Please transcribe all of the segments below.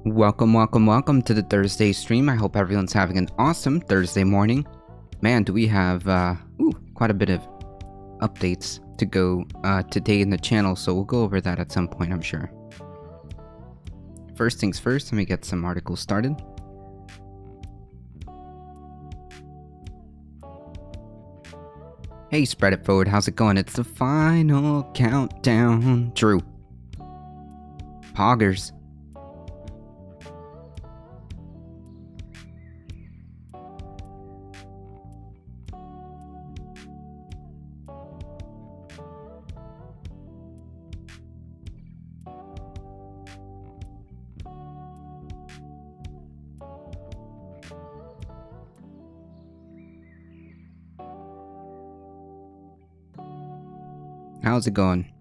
Welcome to the Thursday stream. I hope everyone's having an awesome Thursday morning. Man, do we have quite a bit of updates to go today in the channel, so we'll go over that at some point, I'm sure. First things first, let me get some articles started. Hey, spread it forward, how's it going? It's the final countdown. Drew. Poggers. How's it going?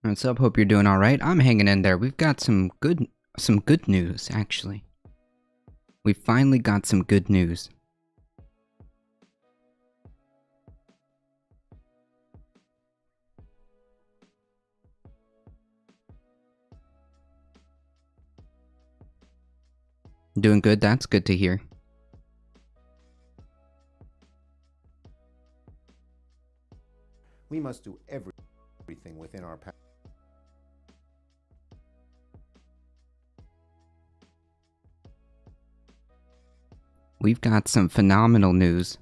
What's up? Hope you're doing all right. I'm hanging in there. We've got some good news, actually. We finally got some good news. Doing good? That's good to hear. We must do everything within our power. We've got some phenomenal news.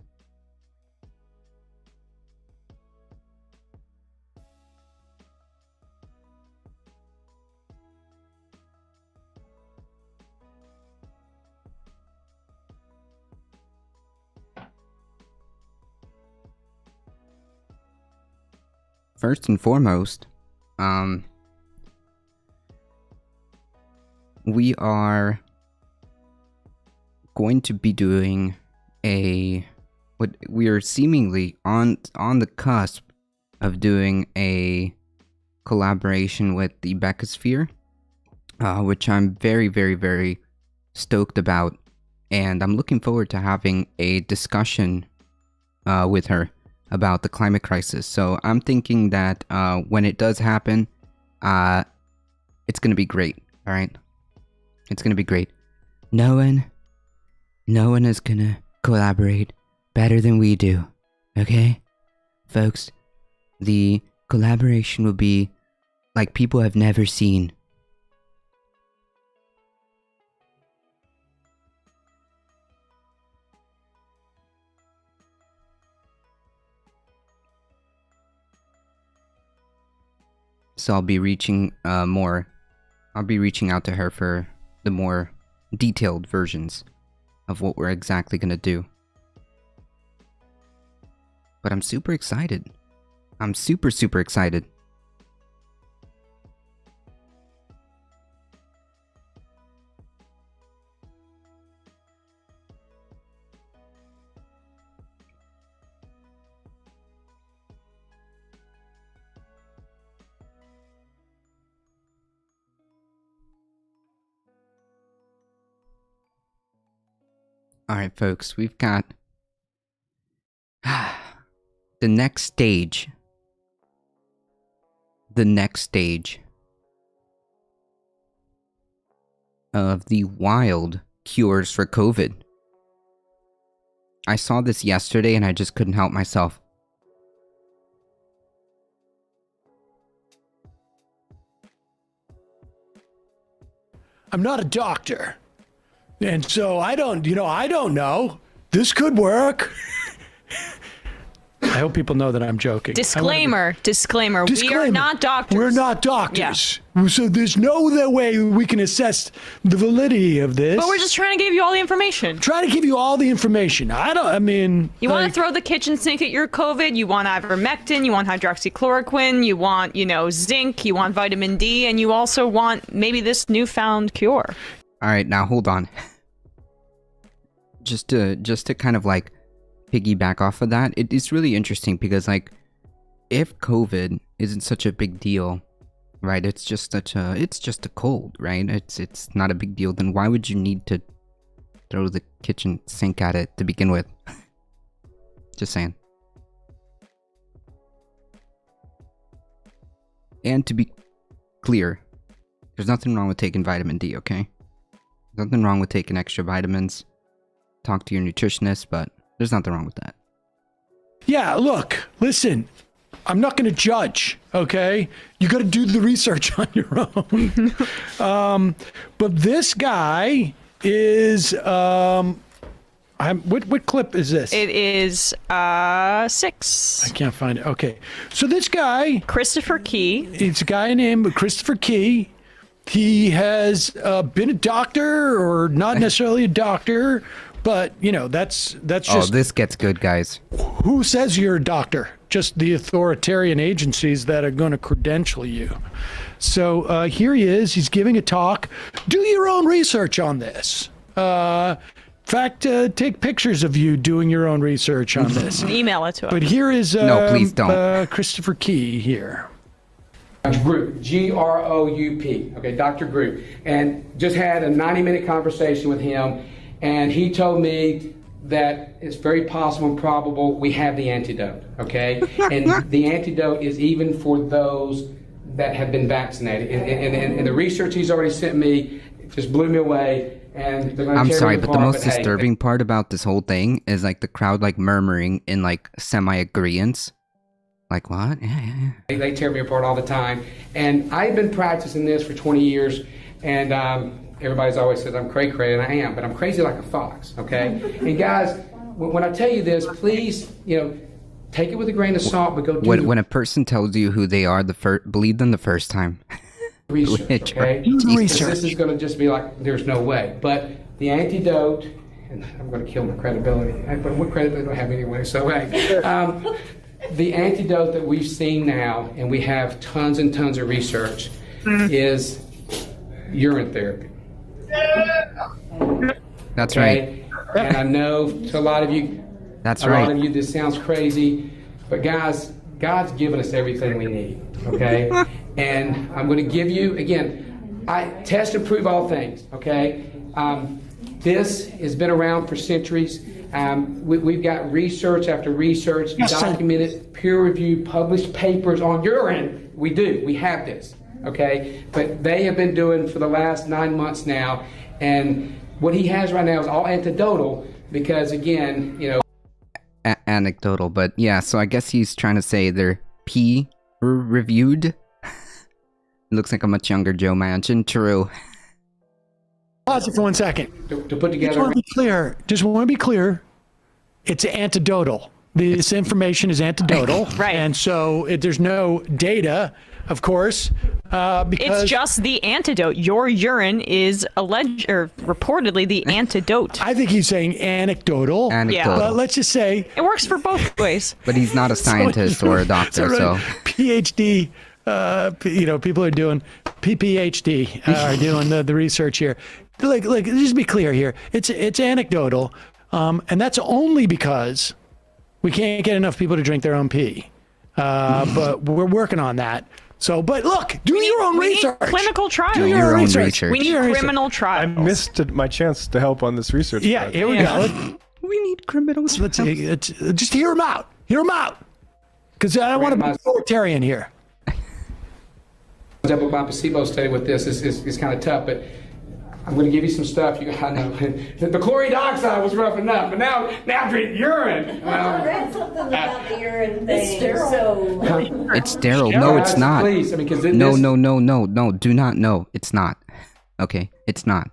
First and foremost, we are going to be doing what we are seemingly on the cusp of doing a collaboration with the Beccasphere, which I'm very stoked about, and I'm looking forward to having a discussion with her about the climate crisis. So I'm thinking that when it does happen, it's gonna be great. All right, it's gonna be great. No one is gonna collaborate better than we do. Okay, folks, the collaboration will be like people have never seen. So I'll be reaching I'll be reaching out to her for the more detailed versions of what we're exactly gonna do. But I'm super excited. I'm super excited. Alright, folks, we've got the next stage. The next stage of the wild cures for COVID. I saw this yesterday and I just couldn't help myself. I'm not a doctor. And so I don't know. This could work. I hope people know that I'm joking. Disclaimer. We are not doctors. We're not doctors. Yeah. So there's no way we can assess the validity of this. But we're just trying to give you all the information. Trying to give you all the information. You want to throw the kitchen sink at your COVID, you want ivermectin, you want hydroxychloroquine, you want, zinc, you want vitamin D, and you also want maybe this newfound cure. Alright, now hold on. Just to kind of like piggyback off of that, it is really interesting because like if COVID isn't such a big deal, Right, it's just a cold, right? It's not a big deal. Then why would you need to throw the kitchen sink at it to begin with? Just saying. And to be clear, there's nothing wrong with taking vitamin D, okay? Nothing wrong with taking extra vitamins. Talk to your nutritionist, but there's nothing wrong with that. Yeah, look, listen, I'm not going to judge, okay? You got to do the research on your own. But this guy is, what clip is this? It is 6. I can't find it. Okay. So this guy, Christopher Key. it's a guy named Christopher Key. He has been a doctor or not necessarily a doctor, but, you know, that's Oh, just this gets good, guys. who says you're a doctor? Just the authoritarian agencies that are going to credential you. So here he is. He's giving a talk. Do your own research on this. In fact, take pictures of you doing your own research on this. Email it to us. But here is No, please don't. Christopher Key here. Dr. Group, Group, okay, Dr. Group, and just had a 90-minute conversation with him, and he told me that it's very possible and probable we have the antidote, okay? And the antidote is even for those that have been vaccinated. And the research he's already sent me just blew me away. And they're gonna I'm tear sorry, me but the apart, most hey, disturbing part about this whole thing is like the crowd like murmuring in like semi-agreeance. Like, what? Yeah. They tear me apart all the time. And I've been practicing this for 20 years, and everybody's always said I'm cray-cray, and I am, but I'm crazy like a fox, okay? And guys, when I tell you this, please, take it with a grain of salt, but go do When a person tells you who they are, believe them the first time. the research, okay? Research. This is going to just be like, there's no way. But the antidote, and I'm going to kill my credibility, but what credibility do I have anyway? So, hey, the antidote that we've seen now, and we have tons and tons of research, is urine therapy. That's right. And I know to a lot of you, That's a right. lot of you, this sounds crazy, but guys, God's given us everything we need, okay? And I'm going to give you, again, I test and prove all things, okay? This has been around for centuries. We've got research after research, documented, peer-reviewed, published papers on urine. We do. We have this, okay? But they have been doing for the last 9 months now, and what he has right now is all anecdotal because, again, Anecdotal, but yeah, so I guess he's trying to say they're peer-reviewed. It looks like a much younger Joe Manchin. True. Pause it for 1 second. to put Just together. want to be clear. It's anecdotal. This information is anecdotal. Right. And so there's no data, of course, because It's just the antidote. Your urine is reportedly the antidote. I think he's saying anecdotal. Anecdotal. But let's just say It works for both ways. But he's not a scientist or a doctor, so... PhD, people are doing PhD are doing the research here. Like, just be clear here. It's anecdotal, and that's only because we can't get enough people to drink their own pee. But we're working on that. So, but look, do your own We need research. clinical trials. Do your own research. We need Do your own criminal I trials. missed my chance to help on this research. Yeah, project. here we go. We need criminals. Let's just hear them out. Hear them out. Because I don't want to be authoritarian here. Double blind placebo study with this is kind of tough, but I'm going to give you some stuff. I know the chlorine dioxide was rough enough, but now drink urine. I read something about the urine thing. It's sterile. So It's sterile. No, it's Guys, not. Please, because No, do not. No, it's not. Okay, it's not.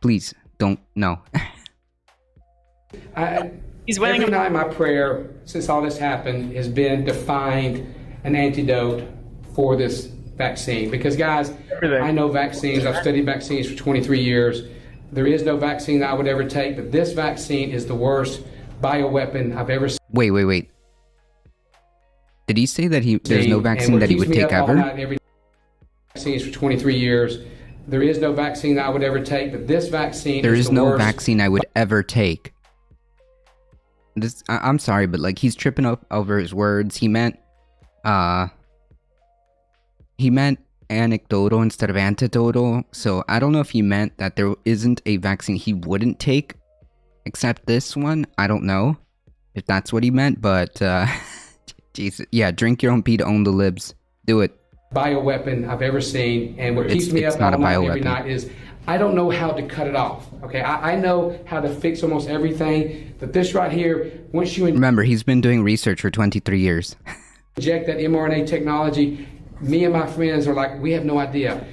Please, don't. No. He's willing Every to- night my prayer since all this happened has been to find an antidote for this vaccine. Because guys, I know vaccines. I've studied vaccines for 23 years. There is no vaccine I would ever take, but this vaccine is the worst bioweapon I've ever seen. Wait. Did he say that there's no vaccine that he would take ever? Vaccines for 23 years. There is no vaccine I would ever take, but this vaccine There is is the no worst. vaccine I would ever take. I'm sorry, but like he's tripping up over his words. He meant, He meant anecdotal instead of antidotal. So I don't know if he meant that there isn't a vaccine he wouldn't take, except this one. I don't know if that's what he meant, but Jesus, yeah, drink your own pee to own the libs. Do it. Bioweapon I've ever seen, and what keeps me It's up not all a night every bioweapon. night is I don't know how to cut it off. Okay, I know how to fix almost everything, but this right here, once you Remember, he's been doing research for 23 years. inject that mRNA technology, me and my friends are like, we have no idea.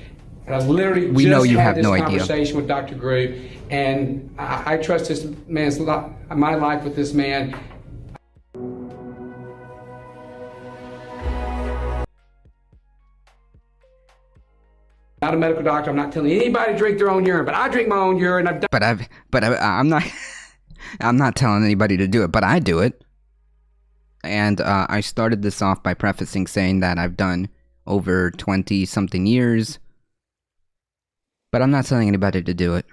And I literally We just know you had have this no idea. conversation with Dr. Gru, and I trust this man's my life with this man. Not a medical doctor. I'm not telling anybody to drink their own urine, but I drink my own urine. I've done I'm not, I'm not telling anybody to do it, but I do it. And I started this off by prefacing saying that I've done over 20 something years, but I'm not telling anybody to do it.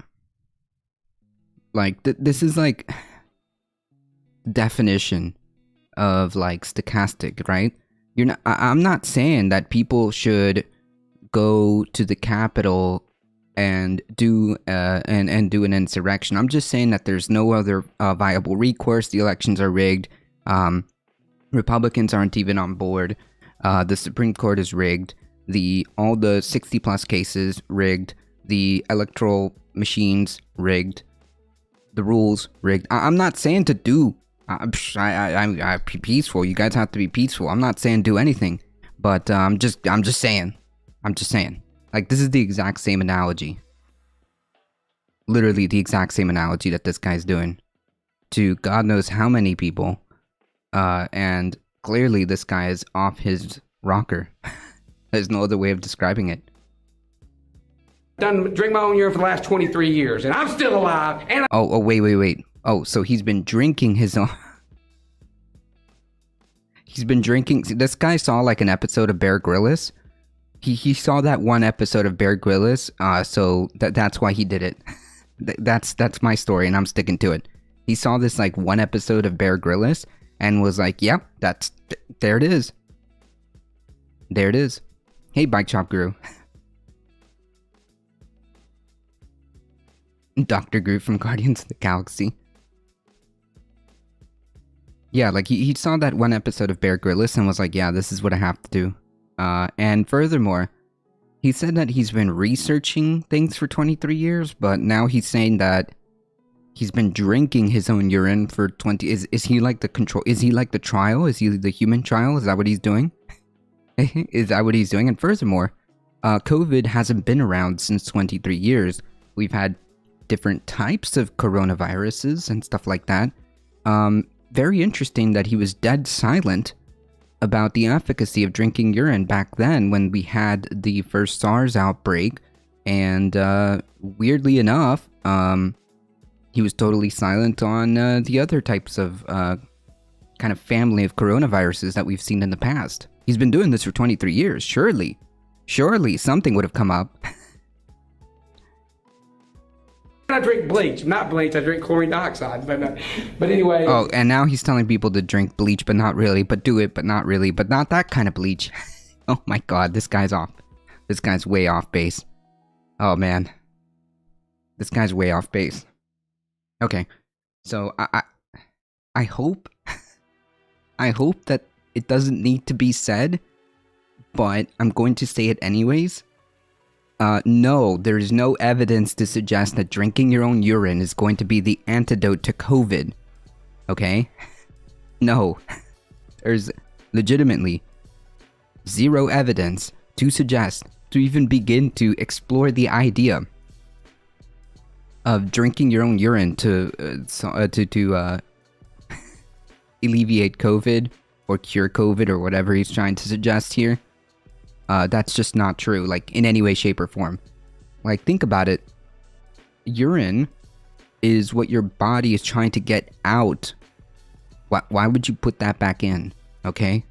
Like, this is like definition of like stochastic, right? You're not, I'm not saying that people should go to the Capitol and do do an insurrection. I'm just saying that there's no other viable recourse. The elections are rigged. Republicans aren't even on board. The Supreme Court is rigged. All the 60 plus cases rigged. The electoral machines rigged. The rules rigged. I'm not saying to do. I'm peaceful. You guys have to be peaceful. I'm not saying do anything, but I'm just saying. I'm just saying. Like, this is the exact same analogy. Literally the exact same analogy that this guy's doing to God knows how many people. And clearly this guy is off his rocker. There's no other way of describing it. drink my own urine for the last 23 years, and I'm still alive. And Oh, wait. Oh, so he's been drinking his own... He's been drinking... This guy saw like an episode of Bear Grylls. He saw that one episode of Bear Grylls, so that's why he did it. That's my story, and I'm sticking to it. He saw this like one episode of Bear Grylls and was like, "Yep, there it is. There it is." Hey, Bike Shop Guru. Dr. Groot from Guardians of the Galaxy. Yeah, like he saw that one episode of Bear Grylls and was like, "Yeah, this is what I have to do." And furthermore, he said that he's been researching things for 23 years, but now he's saying that he's been drinking his own urine for 20... Is he like the control... Is he like the trial? Is he the human trial? Is that what he's doing? Is that what he's doing? And furthermore, COVID hasn't been around since 23 years. We've had different types of coronaviruses and stuff like that. Very interesting that he was dead silent about the efficacy of drinking urine back then when we had the first SARS outbreak, and weirdly enough, he was totally silent on the other types of kind of family of coronaviruses that we've seen in the past. He's been doing this for 23 years. Surely something would have come up. I drink bleach. Not bleach, I drink chlorine dioxide. But anyway. Oh, and now he's telling people to drink bleach, but not really, but do it, but not really, but not that kind of bleach. Oh my god, this guy's off. This guy's way off base. Oh man. This guy's way off base. Okay. So, I hope... I hope that it doesn't need to be said, but I'm going to say it anyways. No, there's no evidence to suggest that drinking your own urine is going to be the antidote to COVID. Okay? No. There's legitimately zero evidence to suggest, to even begin to explore the idea of drinking your own urine to alleviate COVID or cure COVID or whatever he's trying to suggest here. That's just not true, like, in any way, shape, or form. Like, think about it. Urine is what your body is trying to get out. Why would you put that back in, okay?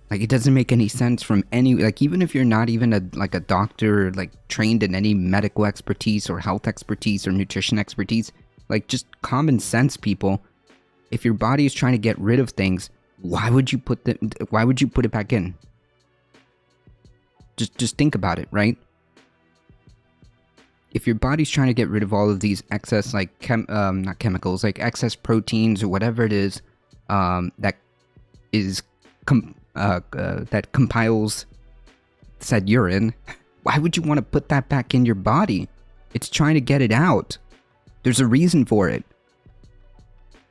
Like, it doesn't make any sense from any... Like, even if you're not even a doctor, or, like, trained in any medical expertise or health expertise or nutrition expertise, like, just common sense, people. If your body is trying to get rid of things, why would you put it back in? Just think about it, right? If your body's trying to get rid of all of these excess, like, not chemicals, like excess proteins or whatever it is, that is, that compiles said urine, why would you want to put that back in your body? It's trying to get it out. There's a reason for it.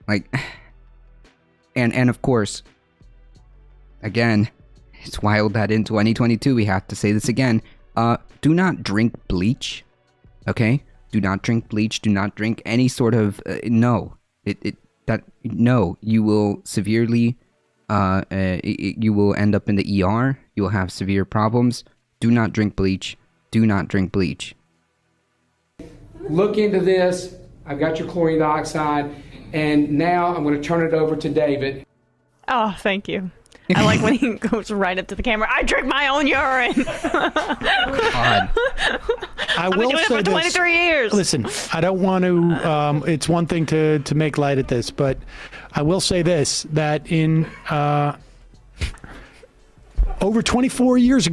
Like, and of course, again, it's wild that in 2022 we have to say this again. Do not drink bleach. Okay? Do not drink bleach. Do not drink any sort of no. No. You will severely you will end up in the ER. You will have severe problems. Do not drink bleach. Do not drink bleach. Look into this. I've got your chlorine dioxide, and now I'm going to turn it over to David. Oh, thank you. I like when he goes right up to the camera. I drink my own urine. God. I I've been will doing it say for 23 years. Listen, I don't want to. It's one thing to make light at this, but I will say this: that in over 25 years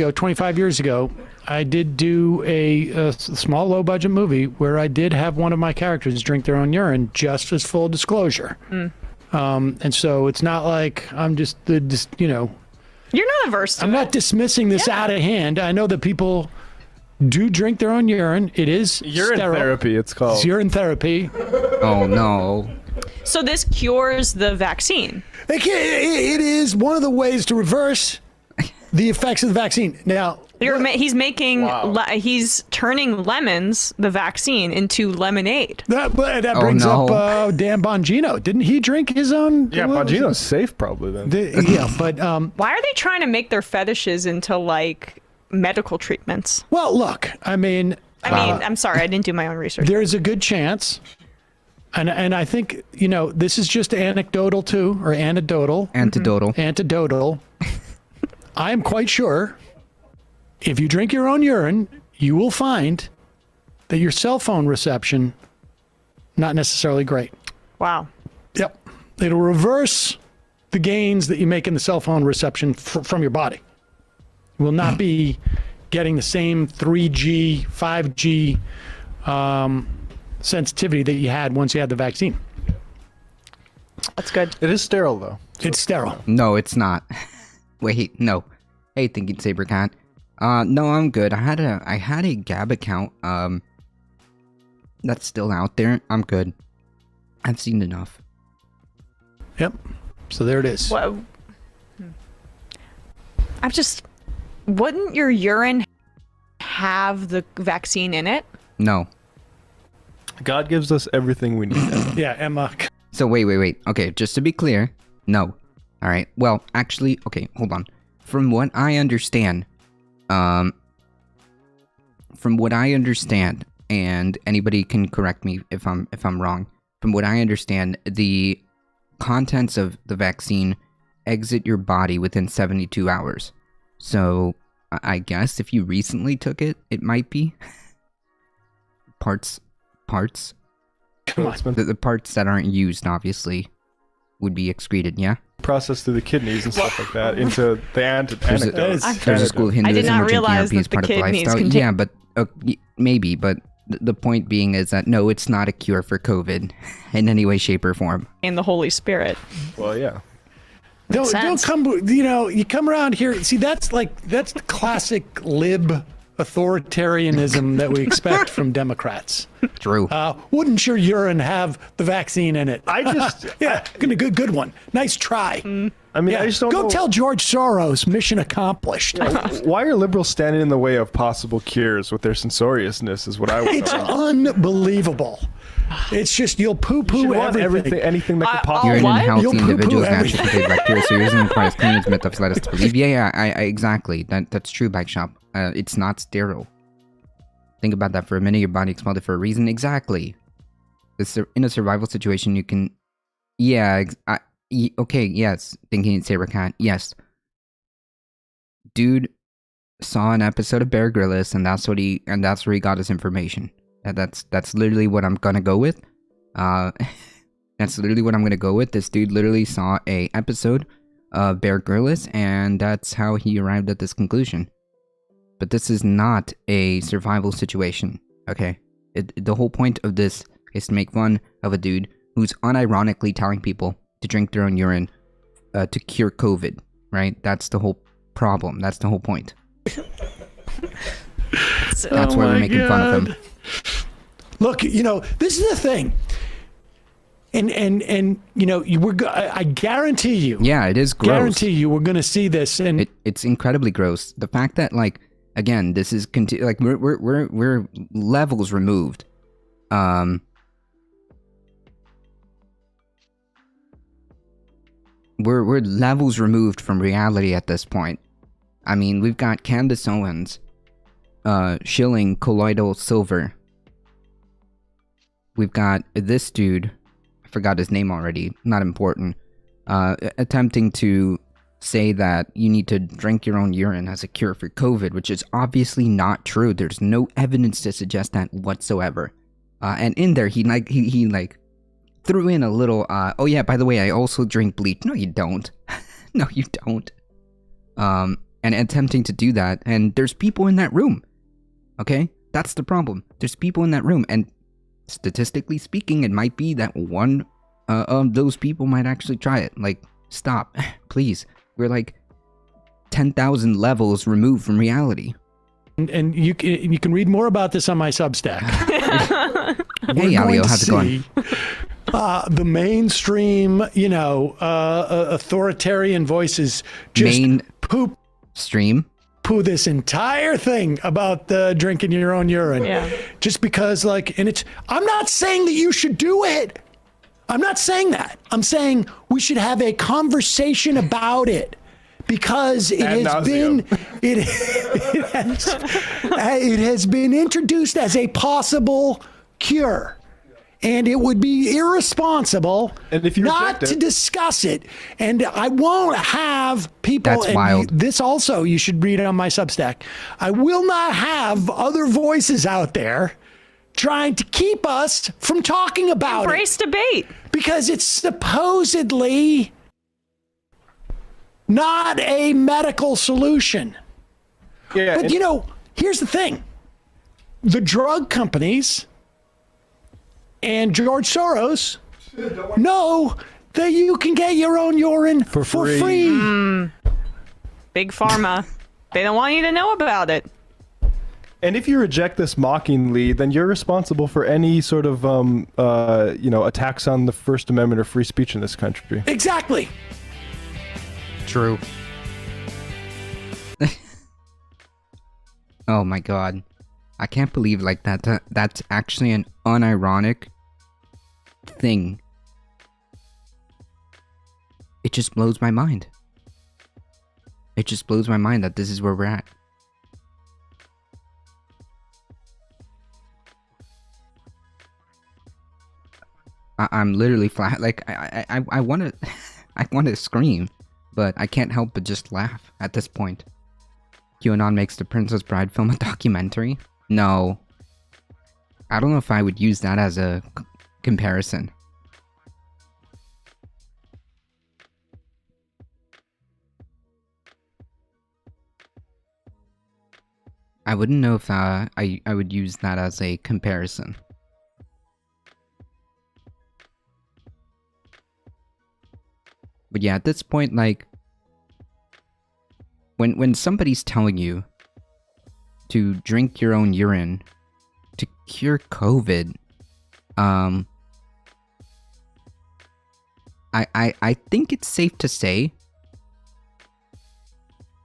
ago, I did do a small, low-budget movie where I did have one of my characters drink their own urine, just as full disclosure. And so it's not like I'm just you know. You're not averse to I'm it. not dismissing this out of hand. I know that people do drink their own urine. It is Urine sterile. therapy, it's called. It's urine therapy. Oh no. So this cures the vaccine. It is one of the ways to reverse the effects of the vaccine. Now, He's making, he's turning lemons, the vaccine, into lemonade. that Oh, brings no. up Dan Bongino. Didn't he drink his own? Yeah, Bongino's safe probably then. Yeah, but Why are they trying to make their fetishes into like medical treatments? well, look. I mean, I'm sorry, I didn't do my own research. there's a good chance, and I think this is just anecdotal too, or anecdotal. Antidotal. I am quite sure if you drink your own urine, you will find that your cell phone reception not necessarily great. Wow. Yep. It'll reverse the gains that you make in the cell phone reception from your body. You will not be getting the same 3G, 5G sensitivity that you had once you had the vaccine. That's good. It is sterile though. It's sterile. No, it's not. Wait, no. Hey, Thinking Sabercat. No, I'm good. I had a Gab account, that's still out there. I'm good. I've seen enough. Yep. So there it is. Well, wouldn't your urine have the vaccine in it? No. God gives us everything we need. Yeah, Emma. So wait. Okay, just to be clear, no. Alright, well, actually, okay, hold on. From what I understand, and anybody can correct me if I'm wrong. From what I understand, the contents of the vaccine exit your body within 72 hours. So I guess if you recently took it, it might be parts. Come on. It's been The parts that aren't used, obviously, would be excreted. Yeah. processed through the kidneys and stuff like that into the There's anecdotes. a school of I did Hinduism not where drinking realize RP is that the part of the kidneys lifestyle. contain- Yeah, but maybe. But the point being is that no, it's not a cure for COVID in any way, shape, or form. And the Holy Spirit. Well, yeah. Don't sense. come. You come around here. See, that's the classic lib authoritarianism that we expect from Democrats. True. Wouldn't your urine have the vaccine in it? I just, Yeah, good one. Nice try. I mean, Yeah, I just don't go know. tell George Soros, mission accomplished. Why are liberals standing in the way of possible cures with their censoriousness is what I would It's say. unbelievable. It's just you'll You poo-poo want everything. anything that could I'll possibly... Urine in what? healthy You'll poo-poo individuals everything. naturally contains bacteria, so yours isn't quite as clean as myth have led us to believe. Yeah, I exactly. That's true, Bike Shop. It's not sterile. Think about that for a minute. Your body expelled it for a reason. Exactly. In a survival situation, you can... Yeah, okay, yes. Thinking Sabercat, yes. Dude saw an episode of Bear Grylls, and that's where he got his information. That's literally what I'm gonna go with. That's literally what I'm gonna go with. This dude literally saw a episode of Bear Grylls, and that's how he arrived at this conclusion. but this is not a survival situation, okay? The whole point of this is to make fun of a dude who's unironically telling people to drink their own urine to cure COVID, right? That's the whole problem. That's the whole point. That's why we're making fun of him. Look, this is the thing. And I guarantee you. Yeah, it is gross. Guarantee you we're going to see this, and it's incredibly gross. The fact that, like, again, this is like we're levels removed. We're levels removed from reality at this point. I mean, we've got Candace Owens shilling colloidal silver. We've got this dude, I forgot his name already, not important, attempting to say that you need to drink your own urine as a cure for COVID, which is obviously not true. There's no evidence to suggest that whatsoever. And in there, he threw in a little, oh yeah, by the way, I also drink bleach. No, you don't. No, you don't. And attempting to do that, and there's people in that room. Okay? That's the problem. There's people in that room, and statistically speaking, it might be that one of those people might actually try it. Like, stop. Please. We're like 10,000 levels removed from reality. And you can read more about this on my Substack. Hey, Alio, how's it going? The mainstream, authoritarian voices just poo this entire thing about drinking your own urine. Yeah. Just because, I'm not saying that you should do it. I'm not saying that. I'm saying we should have a conversation about it. Because it has been introduced as a possible cure. And it would be irresponsible not to discuss it. And I won't have people. That's wild. This also, you should read it on my Substack. I will not have other voices out there trying to keep us from talking about Embrace debate. Because it's supposedly not a medical solution. Yeah, but here's the thing. The drug companies and George Soros know that you can get your own urine for free. Big pharma. They don't want you to know about it. And if you reject this mockingly, then you're responsible for any sort of, attacks on the First Amendment or free speech in this country. Exactly. True. Oh my god. I can't believe that's actually an unironic thing. It just blows my mind. It just blows my mind that this is where we're at. I'm literally flat. Like, I want to I want to scream, but I can't help but just laugh at this point. QAnon makes the Princess Bride film a documentary? No. I don't know if I would use that as a comparison. I wouldn't know if I would use that as a comparison. But yeah, at this point, like, when somebody's telling you to drink your own urine to cure COVID, I think it's safe to say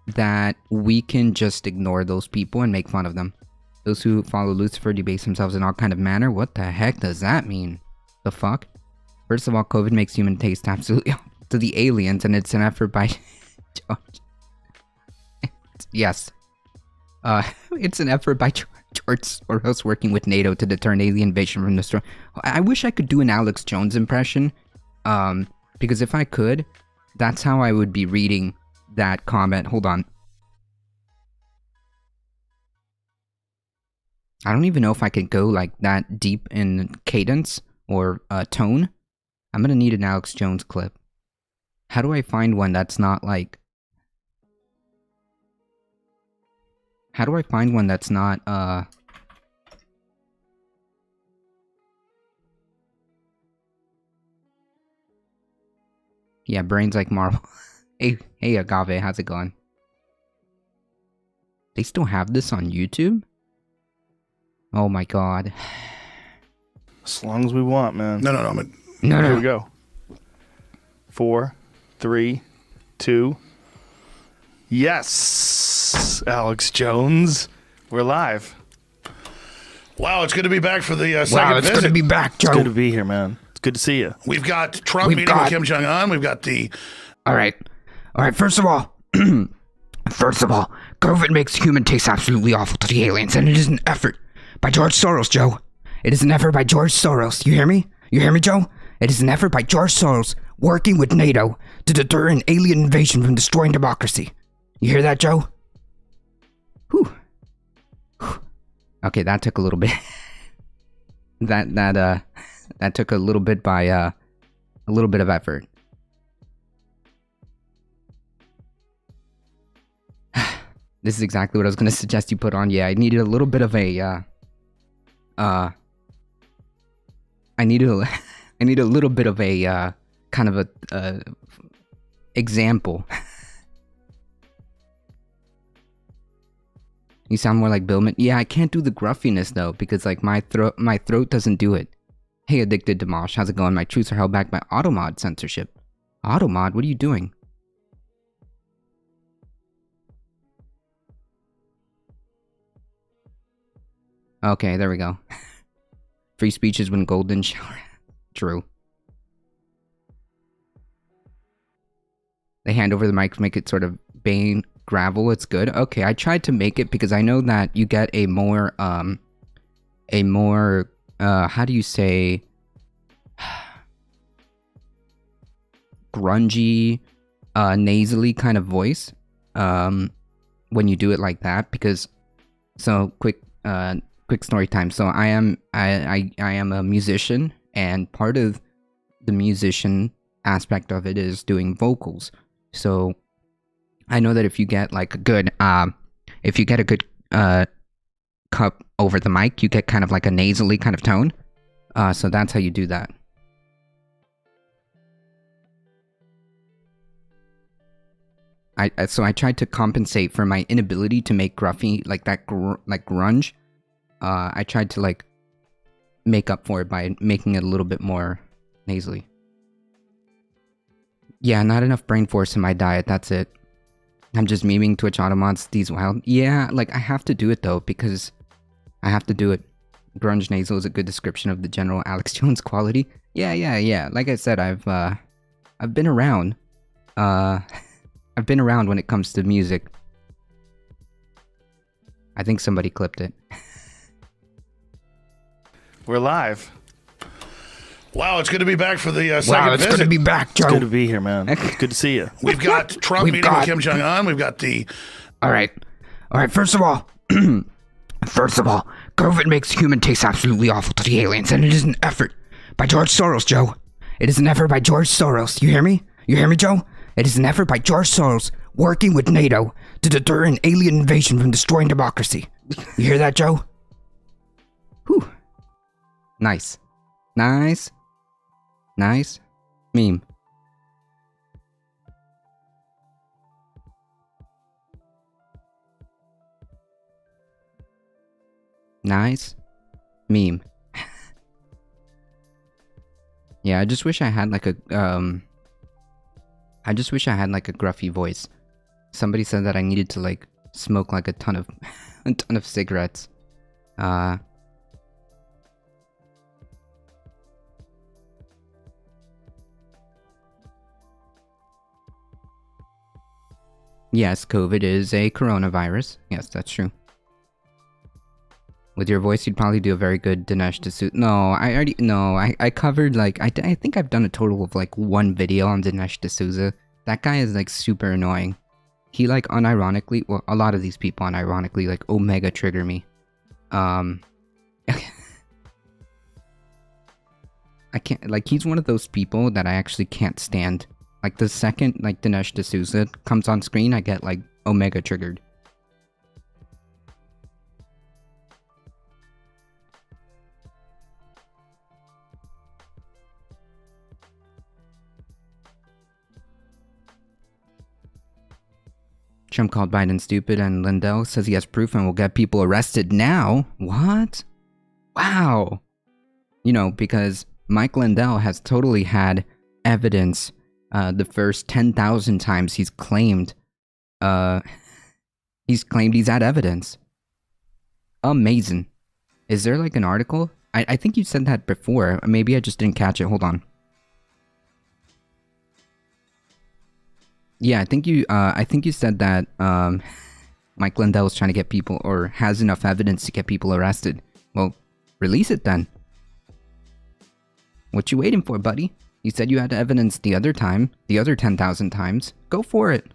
that we can just ignore those people and make fun of them. Those who follow Lucifer debase themselves in all kind of manner. What the heck does that mean? The fuck? First of all, COVID makes human taste absolutely to the aliens, and it's an effort by yes. It's an effort by George Soros working with NATO to deter an alien invasion from the store. I wish I could do an Alex Jones impression, because if I could, that's how I would be reading that comment. Hold on. I don't even know if I could go like that deep in cadence or tone. I'm gonna need an Alex Jones clip. How do I find one that's not like... How do I find one that's not, Yeah, brains like marble. Hey, Agave, how's it going? They still have this on YouTube? Oh my god. As long as we want, man. No. Here we go. 4, 3, 2. Yes, Alex Jones. We're live. Wow, it's good to be back for the second Wow, it's visit. good to be back, Joe. It's good to be here, man. It's good to see you. We've got Trump meeting with Kim Jong Un. We've got the Alright, first of all, COVID makes human taste absolutely awful to the aliens, and it is an effort by George Soros, Joe. It is an effort by George Soros. You hear me? You hear me, Joe? It is an effort by George Soros working with NATO to deter an alien invasion from destroying democracy. You hear that, Joe? Whew. Okay, that took a little bit. that took a little bit by a little bit of effort. This is exactly what I was going to suggest you put on. Yeah, I needed a little bit of a I need a little bit of a kind of a example. You sound more like Billman. Yeah, I can't do the gruffiness though because like my throat doesn't do it. Hey, Addicted Demosh, how's it going? My truths are held back by Automod censorship. Automod, what are you doing? Okay, there we go. Free speech is when golden shower. True. They hand over the mic to make it sort of Bane gravel. It's good. Okay, I tried to make it because I know that you get a more, how do you say, grungy, nasally kind of voice, when you do it like that. Because, so quick story time. So I am a musician, and part of the musician aspect of it is doing vocals. So I know that if you get like a good cup over the mic, you get kind of like a nasally kind of tone. So that's how you do that. So I tried to compensate for my inability to make gruffy like that, like grunge. I tried to like make up for it by making it a little bit more nasally. Yeah, not enough brain force in my diet, that's it. I'm just memeing Twitch Automods, these wild. Yeah, like I have to do it though, because I have to do it. Grunge nasal is a good description of the general Alex Jones quality. Yeah. Like I said, I've been around. I've been around when it comes to music. I think somebody clipped it. We're live. Wow, it's good to be back for the second Wow, it's visit. good to be back, Joe. It's good to be here, man. It's good to see you. We've got Trump meeting with Kim Jong Un. We've got the Alright, first of all, COVID makes human taste absolutely awful to the aliens, and it is an effort by George Soros, Joe. It is an effort by George Soros. You hear me? You hear me, Joe? It is an effort by George Soros working with NATO to deter an alien invasion from destroying democracy. You hear that, Joe? Whew. Nice. Meme. Nice. Meme. Yeah, I just wish I had like a gruffy voice. Somebody said that I needed to like smoke like a ton of cigarettes. Yes, COVID is a coronavirus. Yes, that's true. With your voice, you'd probably do a very good Dinesh D'Souza. No, I covered like, I think I've done a total of like one video on Dinesh D'Souza. That guy is like super annoying. He like unironically, well, a lot of these people unironically like omega trigger me. I can't, like, he's one of those people that I actually can't stand. Like the second like Dinesh D'Souza comes on screen, I get like omega triggered. Trump called Biden stupid, and Lindell says he has proof and will get people arrested now. What? Wow. You know, because Mike Lindell has totally had evidence the first 10,000 times he's claimed he's had evidence. Amazing. Is there like an article? I think you said that before. Maybe I just didn't catch it. Hold on. Yeah, I think you said that Mike Lindell is trying to get people, or has enough evidence to get people arrested. Well, release it then. What you waiting for, buddy? You said you had evidence the other time, the other 10,000 times. Go for it.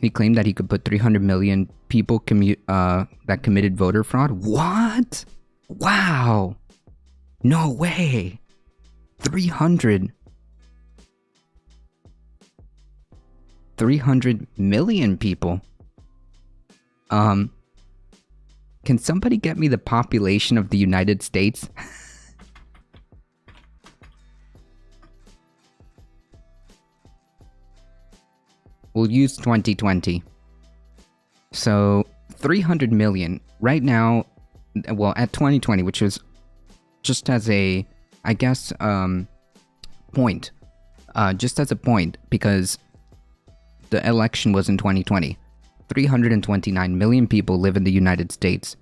He claimed that he could put 300 million people that committed voter fraud. What? Wow. No way. 300 million people. Can somebody get me the population of the United States? We'll use 2020. So 300 million right now. Well, at 2020, which was just as a, I guess, point. Just as a point, because the election was in 2020. 329 million people live in the United States.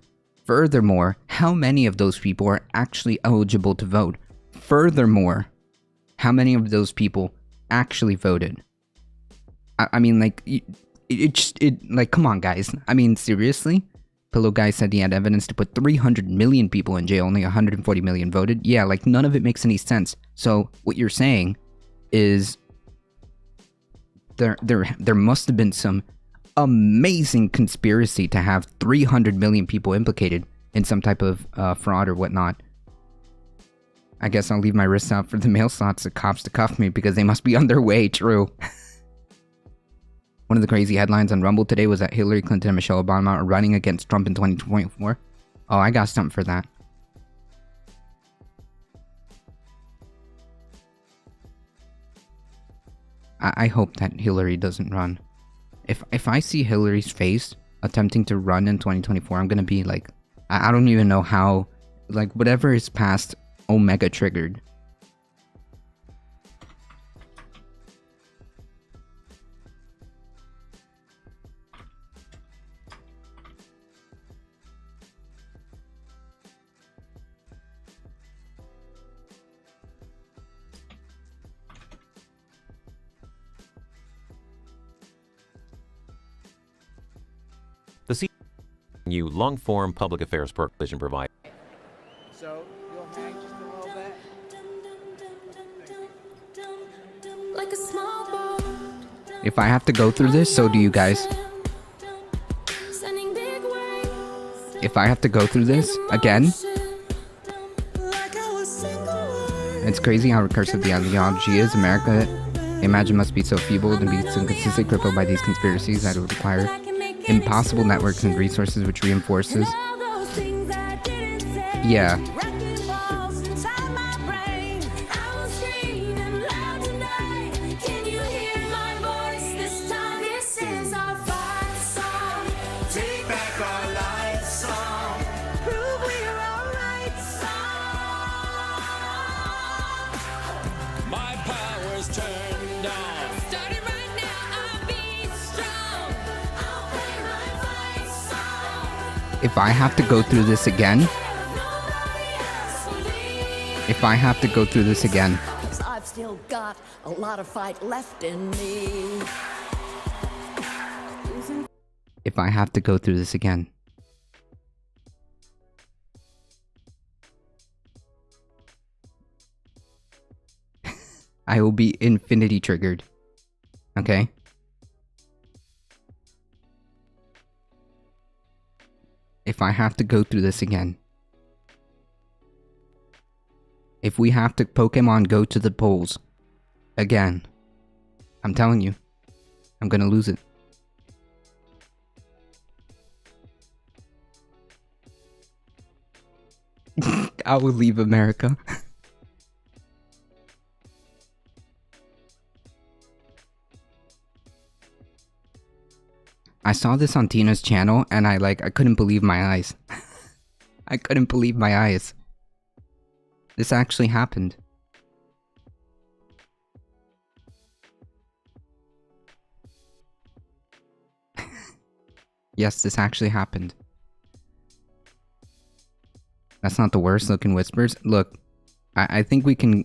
Furthermore, how many of those people are actually eligible to vote? Furthermore, how many of those people actually voted? I mean, like, like, come on, guys. I mean, seriously? Pillow Guy said he had evidence to put 300 million people in jail, only 140 million voted. Yeah, like, none of it makes any sense. So, what you're saying is there must have been some amazing conspiracy to have 300 million people implicated in some type of fraud or whatnot. I guess I'll leave my wrists out for the mail slots of cops to cuff me because they must be on their way, true. One of the crazy headlines on Rumble today was that Hillary Clinton and Michelle Obama are running against Trump in 2024. Oh, I got something for that. I hope that Hillary doesn't run. If I see Hillary's face attempting to run in 2024, I'm gonna be like, I don't even know how, like, whatever is past Omega triggered. New long-form public affairs television provider. So you'll hang just a little bit. Like a small boat. If I have to go through this, so do you guys. If I have to go through this again, it's crazy how recursive the ideology is. America, imagine, must be so feeble and be so consistently crippled by these conspiracies that it would require impossible networks and resources, which reinforces. Yeah. If I have to go through this again, I've still got a lot of fight left in me. If I have to go through this again, I will be infinity triggered. Okay? If I have to go through this again. If we have to Pokemon go to the polls again. I'm telling you. I'm gonna lose it. I will leave America. I saw this on Tina's channel and I couldn't believe my eyes. I couldn't believe my eyes. This actually happened. Yes, this actually happened. That's not the worst looking whispers. Look, I think we can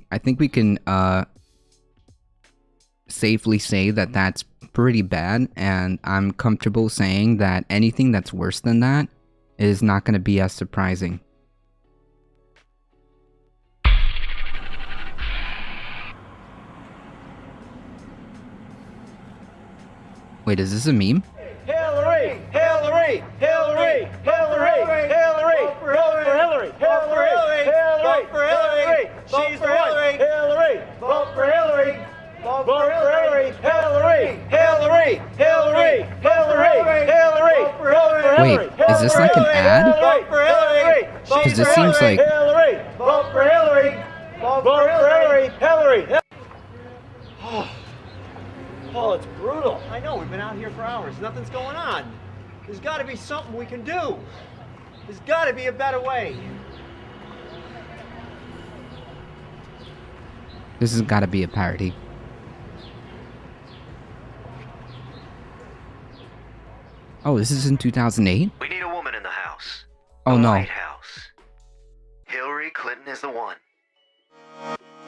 safely say that that's pretty bad, and I'm comfortable saying that anything that's worse than that is not going to be as surprising. Wait, is this a meme? Hillary! Hillary! Hillary! Hillary! Hillary! Vote for Hillary! Vote for Hillary! Vote for Hillary! She's for Hillary! Hillary! Vote for Hillary! Vote for Hillary! Hillary! Hillary! Hillary! Hillary! Hillary! Wait, is this like an ad? Vote for Hillary! Because this seems like... Hillary! Vote for Hillary! Vote for Hillary! Hillary! Paul, it's brutal. I know, we've been out here for hours. Nothing's going on. There's got to be something we can do. There's got to be a better way. This has got to be a parody. Oh, this is in 2008? We need a woman in the House. Oh, no. White House. Hillary Clinton is the one. Hillary.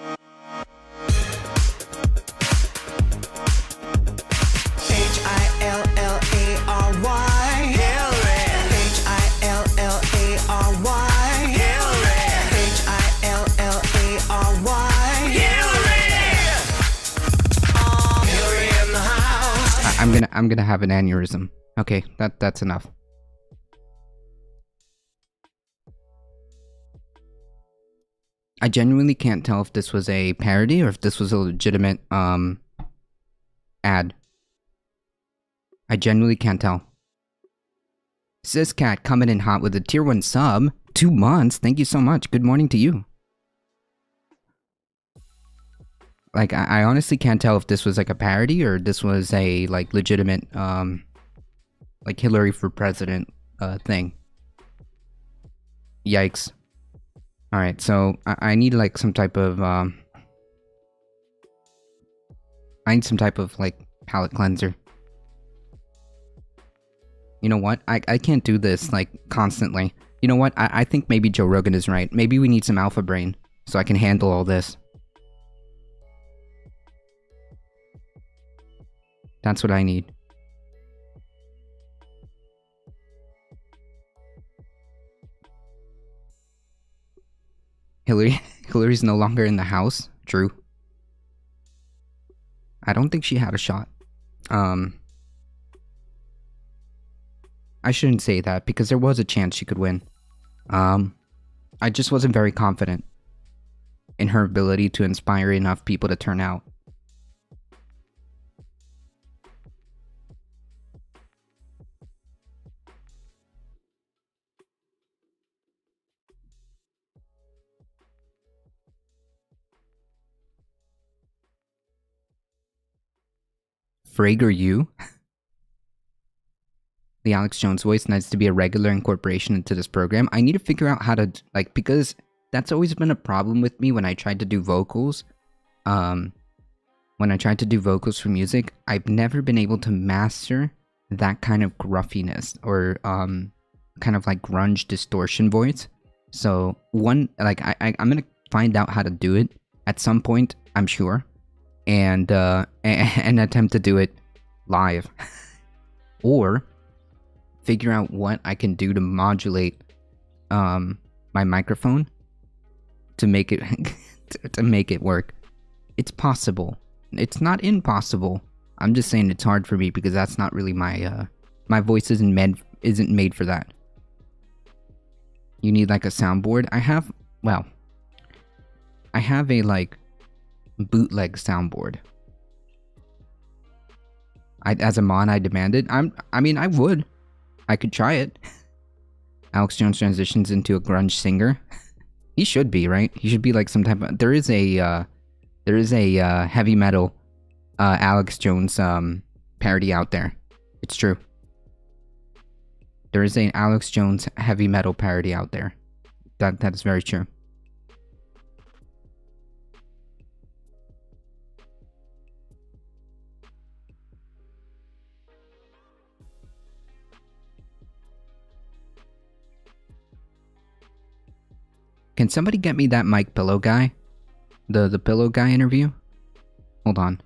Hillary. Hillary in the house. I'm gonna have an aneurysm. Okay, that's enough. I genuinely can't tell if this was a parody or if this was a legitimate ad. I genuinely can't tell. Siscat coming in hot with a tier 1 sub. 2 months. Thank you so much. Good morning to you. Like, I honestly can't tell if this was like a parody or this was a like legitimate like Hillary for president thing. Yikes. Alright, so I need like some type of I need some type of like palate cleanser. You know what? I can't do this like constantly. You know what? I think maybe Joe Rogan is right. Maybe we need some alpha brain so I can handle all this. That's what I need. Hillary's no longer in the house. True. I don't think she had a shot. I shouldn't say that because there was a chance she could win. I just wasn't very confident in her ability to inspire enough people to turn out. Frager you? The Alex Jones voice needs to be a regular incorporation into this program. I need to figure out how to, like, because that's always been a problem with me when I tried to do vocals. When I tried to do vocals for music, I've never been able to master that kind of gruffiness or kind of like grunge distortion voice. So I'm gonna find out how to do it at some point, I'm sure, and attempt to do it live, or figure out what I can do to modulate my microphone to make it to make it work. It's possible. It's not impossible. I'm just saying it's hard for me because that's not really my my voice isn't made for that. You need like a soundboard. I have a like bootleg soundboard. As a mod, I demanded. I mean, I would. I could try it. Alex Jones transitions into a grunge singer. He should be, right? He should be like some type of... There is a heavy metal Alex Jones parody out there. It's true. There is an Alex Jones heavy metal parody out there. That is very true. Can somebody get me that Mike Pillow guy? The Pillow guy interview? Hold on.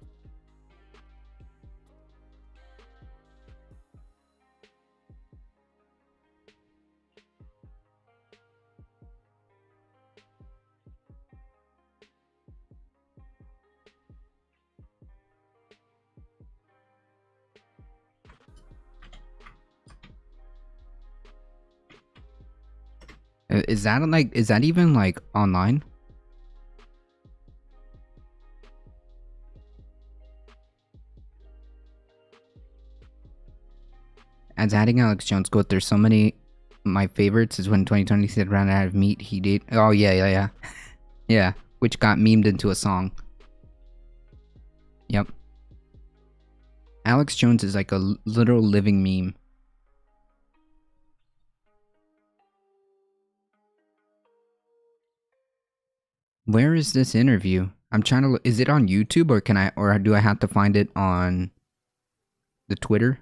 Is that even like online? As adding Alex Jones quote, there's so many. My favorites is when 2020 said ran out of meat. He did. Oh yeah. Yeah, which got memed into a song. Yep. Alex Jones is like a literal living meme. Where is this interview? I'm trying to look. Is it on YouTube or do I have to find it on the Twitter?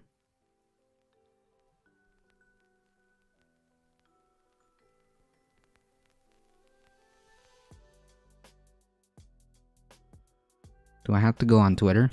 Do I have to go on Twitter?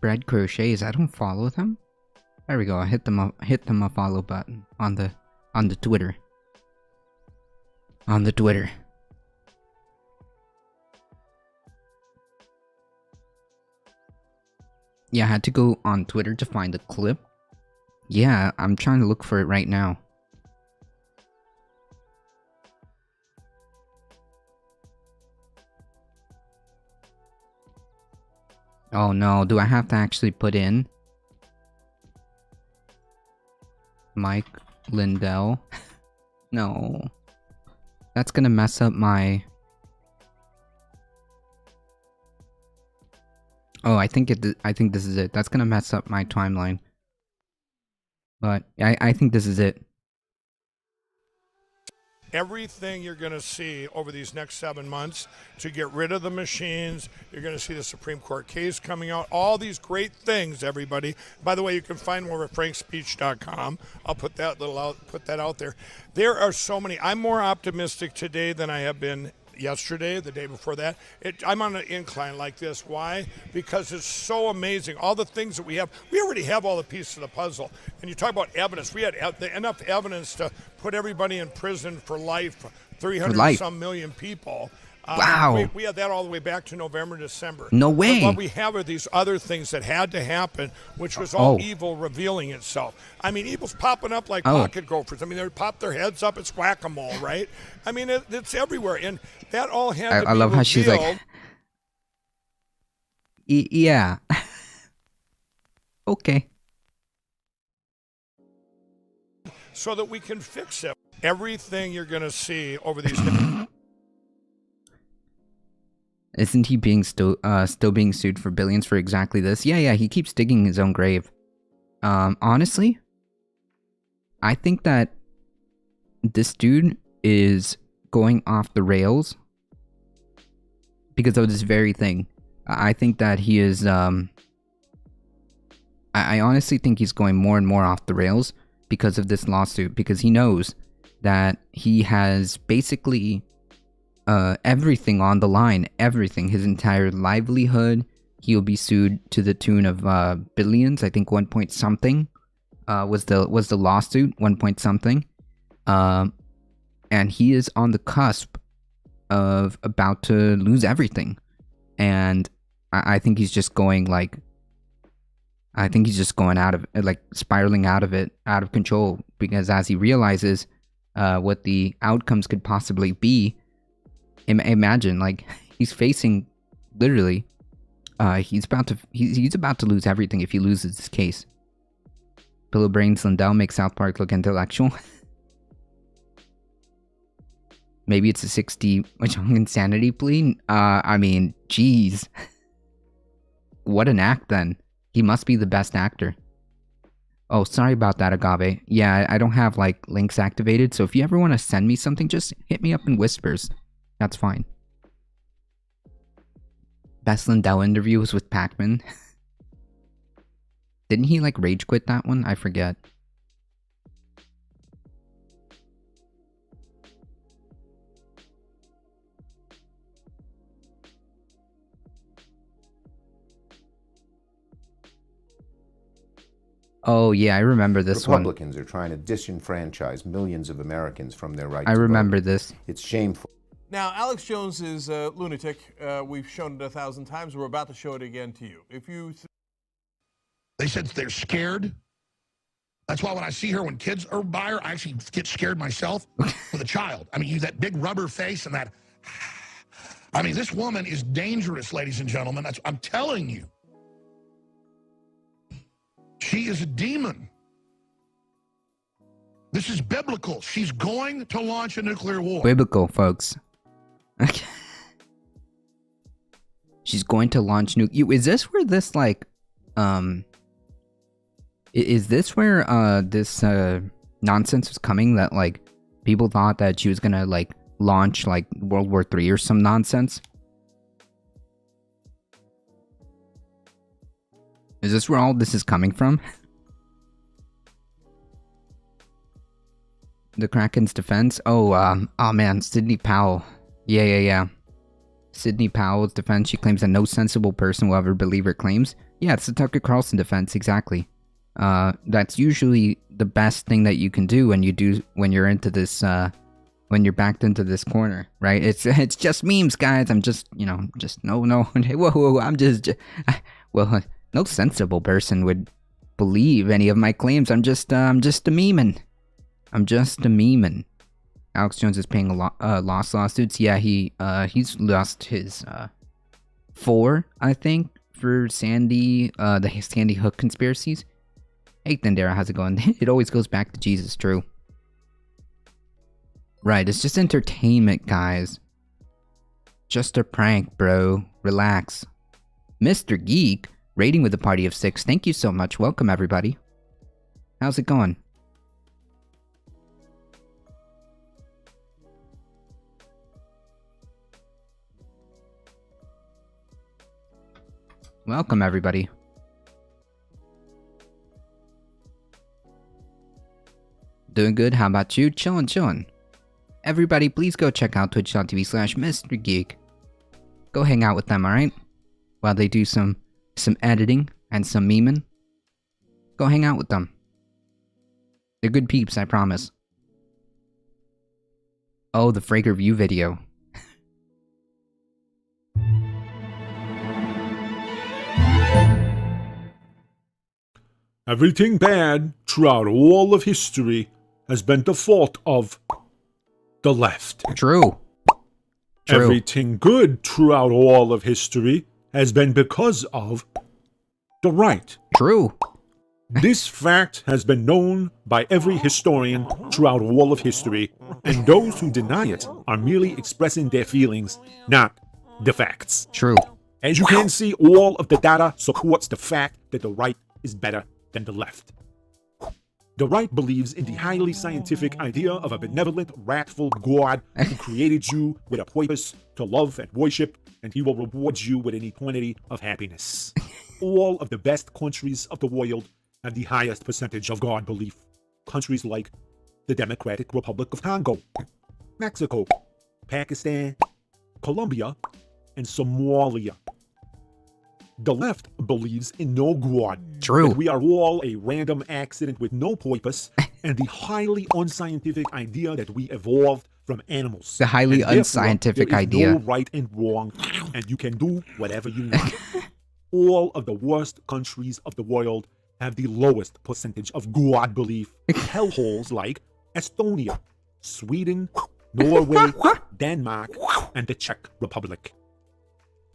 Bread Crochets. I don't follow them. There we go. I hit them a follow button on the Twitter. On the Twitter. Yeah, I had to go on Twitter to find the clip. Yeah, I'm trying to look for it right now. Oh no, do I have to actually put in Mike Lindell? No. That's gonna mess up my... Oh, I think this is it. That's gonna mess up my timeline. But I think this is it. Everything you're going to see over these next 7 months to get rid of the machines. You're going to see the Supreme Court case coming out. All these great things, everybody. By the way, you can find more at frankspeech.com. I'll put that out there. There are so many. I'm more optimistic today than I have been yesterday, the day before that. I'm on an incline like this. Why? Because it's so amazing. All the things that we have, we already have all the pieces of the puzzle. And you talk about evidence. We had enough evidence to put everybody in prison for life, 300 some million people. Wow. We had that all the way back to November, December. No way. But what we have are these other things that had to happen, which was all evil revealing itself. I mean, evil's popping up like pocket gophers. I mean, they pop their heads up. It's whack-a-mole, right? I mean, it's everywhere. And that all had to be I love how she's like... Yeah. Okay. So that we can fix it. Everything you're going to see over these... Isn't he being still being sued for billions for exactly this? Yeah, he keeps digging his own grave. Honestly, I think that this dude is going off the rails because of this very thing. I think that he is, I honestly think he's going more and more off the rails because of this lawsuit, because he knows that he has basically everything on the line, everything, his entire livelihood. He'll be sued to the tune of billions. I think 1 point something was the lawsuit, 1 point something. And he is on the cusp of about to lose everything. And I think he's just going like, I think he's just going out of, like, spiraling out of it, out of control, because as he realizes what the outcomes could possibly be, imagine, like, he's facing, literally, he's about to lose everything if he loses this case. Pillow Brains Lindell makes South Park look intellectual. Maybe it's a 60 insanity plea. I mean, jeez. What an act, then. He must be the best actor. Oh, sorry about that, Agave. Yeah, I don't have, like, links activated, so if you ever want to send me something, just hit me up in whispers. That's fine. Best Lindell interview was with Pac-Man. Didn't he, like, rage quit that one? I forget. Oh, yeah, I remember this one. Republicans are trying to disenfranchise millions of Americans from their right I to remember vote. this. It's shameful. Now, Alex Jones is a lunatic. We've shown it 1,000 times. We're about to show it again to you. If you... They said they're scared. That's why when I see her, when kids are by her, I actually get scared myself with a child. I mean, that big rubber face and that. I mean, this woman is dangerous, ladies and gentlemen. I'm telling you. She is a demon. This is biblical. She's going to launch a nuclear war. Biblical, folks. She's going to launch is this where this, like, is this where this nonsense was coming, that, like, people thought that she was gonna, like, launch, like, World War III or some nonsense? Is this where all this is coming from? The Kraken's defense? Oh man, Sidney Powell. Yeah. Sidney Powell's defense. She claims that no sensible person will ever believe her claims. Yeah, it's the Tucker Carlson defense, exactly. That's usually the best thing that you can do when you're into this, when you're backed into this corner, right? It's just memes, guys. I'm just, no. Whoa, I'm just, well, no sensible person would believe any of my claims. I'm just a memeing. I'm just a memeing. Alex Jones is paying lost lawsuits. Yeah, he's lost his 4, I think, for Sandy, the Sandy Hook conspiracies. Hey, Thundera, how's it going? It always goes back to Jesus, true. Right, it's just entertainment, guys. Just a prank, bro. Relax. Mr. Geek, rating with a party of 6. Thank you so much. Welcome, everybody. How's it going? Welcome, everybody. Doing good, how about you? Chillin'. Everybody, please go check out twitch.tv/MrGeek. Go hang out with them, alright? While they do some editing and some memeing. Go hang out with them. They're good peeps, I promise. Oh, the Frager View video. Everything bad throughout all of history has been the fault of the left. True. Everything good throughout all of history has been because of the right. True. This fact has been known by every historian throughout all of history, and those who deny it are merely expressing their feelings, not the facts. True. As you can see, all of the data supports the fact that the right is better than the left. The right believes in the highly scientific idea of a benevolent, wrathful God who created you with a purpose to love and worship, and he will reward you with an eternity of happiness. All of the best countries of the world have the highest percentage of God belief. Countries like the Democratic Republic of Congo, Mexico, Pakistan, Colombia, and Somalia. The left believes in no God. True. That we are all a random accident with no purpose, and the highly unscientific idea that we evolved from animals. The highly And therefore, unscientific there is idea. no right and wrong, and you can do whatever you want. All of the worst countries of the world have the lowest percentage of God belief. Hellholes like Estonia, Sweden, Norway, Denmark, and the Czech Republic.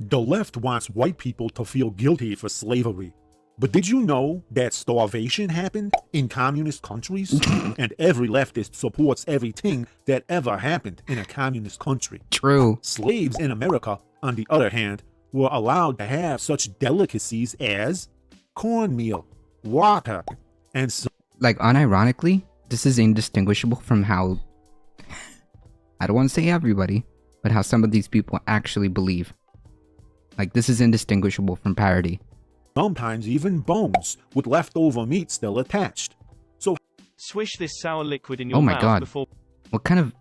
The left wants white people to feel guilty for slavery. But did you know that starvation happened in communist countries? And every leftist supports everything that ever happened in a communist country. True. Slaves in America, on the other hand, were allowed to have such delicacies as cornmeal, water, and so. Like, unironically, this is indistinguishable from how, I don't want to say everybody, but how some of these people actually believe. Like, this is indistinguishable from parody. Sometimes even bones with leftover meat still attached. So Swish this sour liquid in your Oh my mouth god. before. What kind of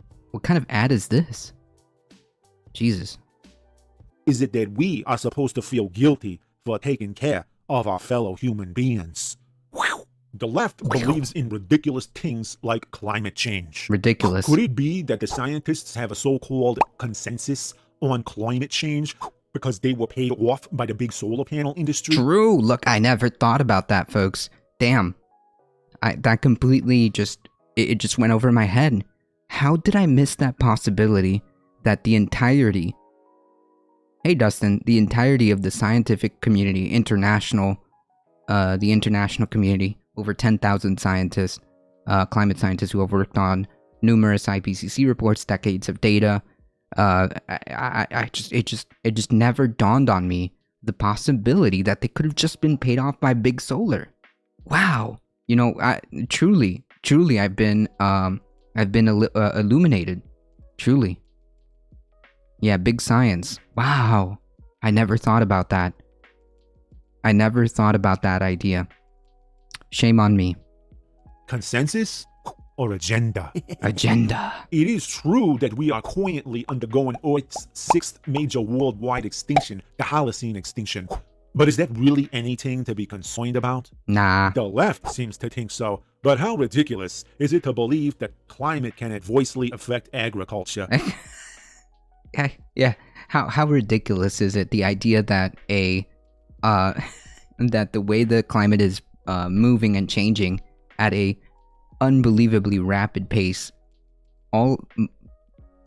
ad is this? Jesus. is it that we are supposed to feel guilty for taking care of our fellow human beings? The left believes in ridiculous things like climate change. Ridiculous. Could it be that the scientists have a so-called consensus on climate change because they were paid off by the big solar panel industry? True. Look, I never thought about that, folks. Damn. That completely just went over my head. How did I miss that possibility that the entirety, hey Dustin, the entirety of the scientific community, the international community, over 10,000 scientists, climate scientists who have worked on numerous IPCC reports, decades of data, it just never dawned on me the possibility that they could have just been paid off by big solar. Wow. You know, truly, I've been illuminated. Truly. Yeah, big science. Wow. I never thought about that. I never thought about that idea. Shame on me. Consensus or agenda? Agenda. It is true that we are currently undergoing Earth's sixth major worldwide extinction, the Holocene extinction. But is that really anything to be concerned about? Nah. The left seems to think so. But how ridiculous is it to believe that climate can adversely affect agriculture? Yeah. How ridiculous is it? The idea that that the way the climate is moving and changing at a unbelievably rapid pace, all of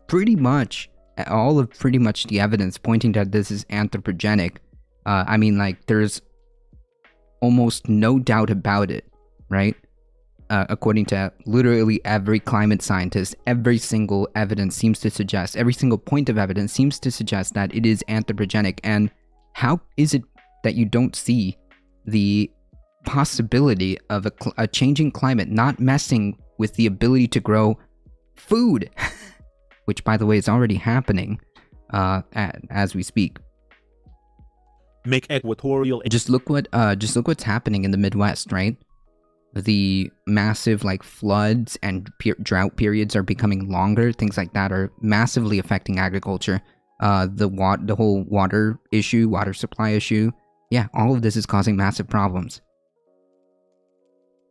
pretty much the evidence pointing that this is anthropogenic. I mean, like, there's almost no doubt about it, right? According to literally every climate scientist, every single point of evidence seems to suggest that it is anthropogenic. And how is it that you don't see the possibility of a changing climate not messing with the ability to grow food, which, by the way, is already happening as we speak. Make equatorial. Just look what's happening in the Midwest, right? The massive floods and drought periods are becoming longer. Things like that are massively affecting agriculture. The whole water supply issue. Yeah, all of this is causing massive problems.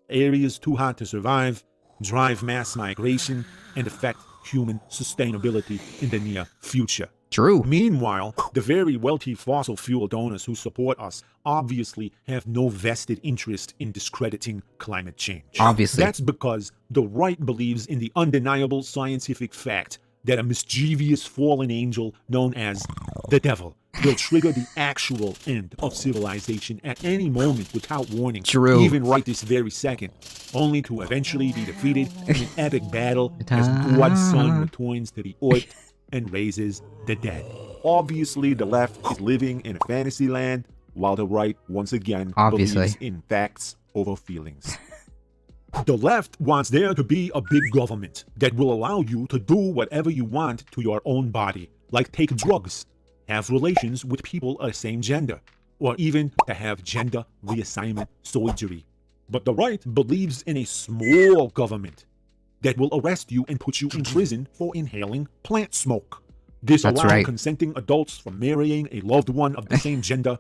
Areas too hot to survive, drive mass migration, and affect human sustainability in the near future. True. Meanwhile, the very wealthy fossil fuel donors who support us obviously have no vested interest in discrediting climate change. Obviously. That's because the right believes in the undeniable scientific fact that a mischievous fallen angel known as the devil will trigger the actual end of civilization at any moment without warning. True. Even right this very second, only to eventually be defeated in an epic battle as God's son returns to the earth and raises the dead. Obviously, the left is living in a fantasy land, while the right, once again, believes in facts over feelings. The left wants there to be a big government that will allow you to do whatever you want to your own body, like take drugs, have relations with people of the same gender, or even to have gender reassignment surgery. But the right believes in a small government that will arrest you and put you in prison for inhaling plant smoke. This That's allows right. consenting adults from marrying a loved one of the same gender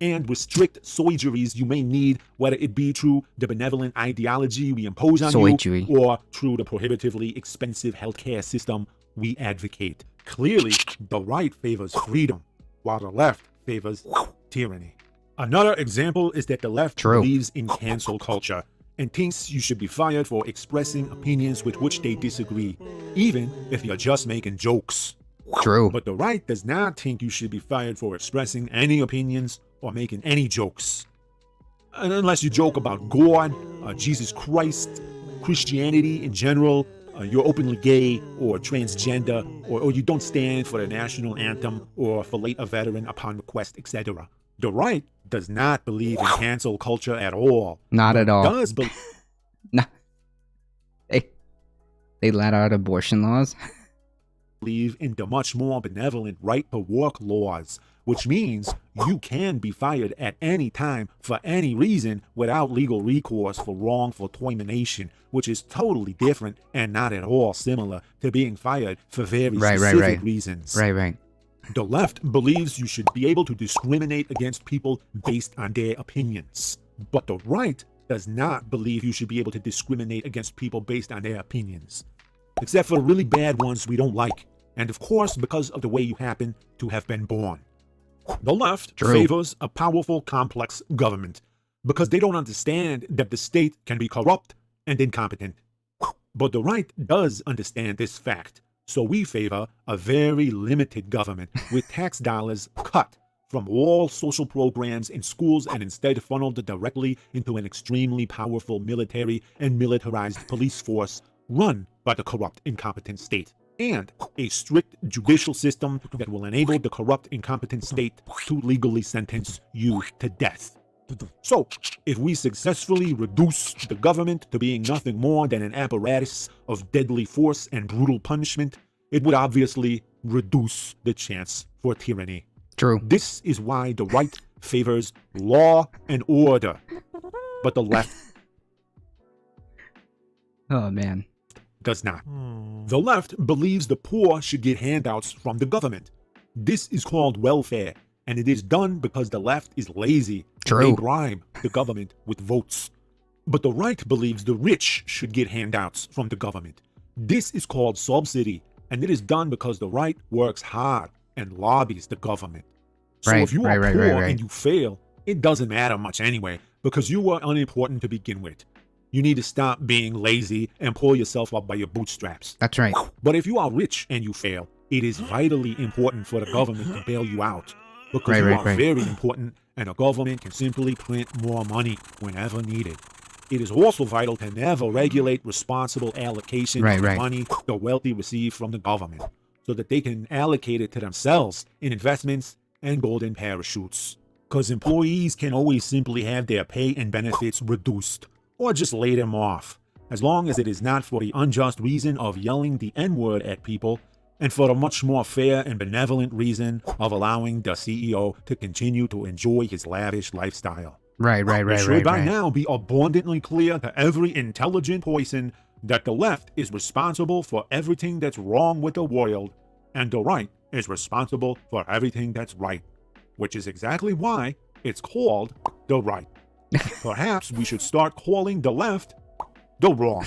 and restrict surgeries you may need, whether it be through the benevolent ideology we impose on Surgery. you or through the prohibitively expensive healthcare system we advocate. Clearly, the right favors freedom, while the left favors tyranny. Another example is that the left believes in cancel culture and thinks you should be fired for expressing opinions with which they disagree, even if you're just making jokes. True. But the right does not think you should be fired for expressing any opinions or making any jokes. Unless you joke about God, Jesus Christ, Christianity in general, you're openly gay or transgender, or you don't stand for the national anthem or fillet a veteran upon request, etc. The right does not believe in cancel culture at all. Not at all. Does Nah. They let out abortion laws. believe in the much more benevolent right to work laws, which means you can be fired at any time for any reason without legal recourse for wrongful termination, which is totally different and not at all similar to being fired for very specific reasons. Right. The left believes you should be able to discriminate against people based on their opinions. But the right does not believe you should be able to discriminate against people based on their opinions. Except for the really bad ones we don't like. And of course, because of the way you happen to have been born. The left favors a powerful, complex government because they don't understand that the state can be corrupt and incompetent. But the right does understand this fact. So we favor a very limited government with tax dollars cut from all social programs in schools and instead funneled directly into an extremely powerful military and militarized police force run by the corrupt, incompetent state. And a strict judicial system that will enable the corrupt, incompetent state to legally sentence you to death. So, if we successfully reduce the government to being nothing more than an apparatus of deadly force and brutal punishment, it would obviously reduce the chance for tyranny. True. This is why the right favors law and order, but the left Oh, man. does not. The left believes the poor should get handouts from the government. This is called welfare, and it is done because the left is lazy. True. They bribe the government with votes. But the right believes the rich should get handouts from the government. This is called subsidy, and it is done because the right works hard and lobbies the government. So if you are poor and you fail, it doesn't matter much anyway, because you were unimportant to begin with. You need to stop being lazy and pull yourself up by your bootstraps. That's right. But if you are rich and you fail, it is vitally important for the government to bail you out. Because you are very important, and the government can simply print more money whenever needed. It is also vital to never regulate responsible allocation of the money the wealthy receive from the government, so that they can allocate it to themselves in investments and golden parachutes. Because employees can always simply have their pay and benefits reduced, or just lay them off, as long as it is not for the unjust reason of yelling the N-word at people, and for the much more fair and benevolent reason of allowing the CEO to continue to enjoy his lavish lifestyle. It should by now be abundantly clear to every intelligent person that the left is responsible for everything that's wrong with the world, and the right is responsible for everything that's right, which is exactly why it's called the right. Perhaps we should start calling the left the wrong.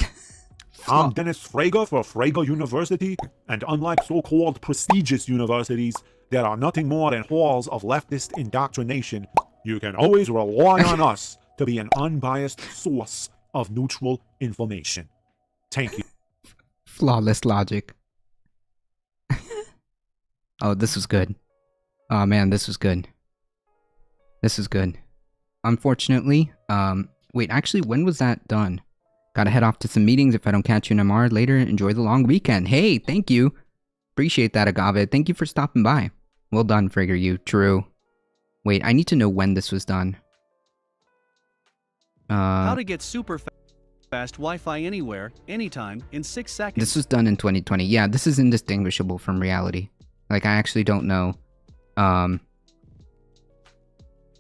I'm Dennis Frager for Frager University, and unlike so-called prestigious universities that are nothing more than halls of leftist indoctrination, you can always rely on us to be an unbiased source of neutral information. Thank you. Flawless logic. Oh, this was good. Oh man, this was good. This is good. Unfortunately, wait, actually, when was that done? Gotta head off to some meetings if I don't catch you in MR later. Enjoy the long weekend. Hey, thank you. Appreciate that, Agave. Thank you for stopping by. Well done, Frigger, you. True. Wait, I need to know when this was done. How to get super fast Wi-Fi anywhere, anytime, in 6 seconds. This was done in 2020. Yeah, this is indistinguishable from reality. Like, I actually don't know,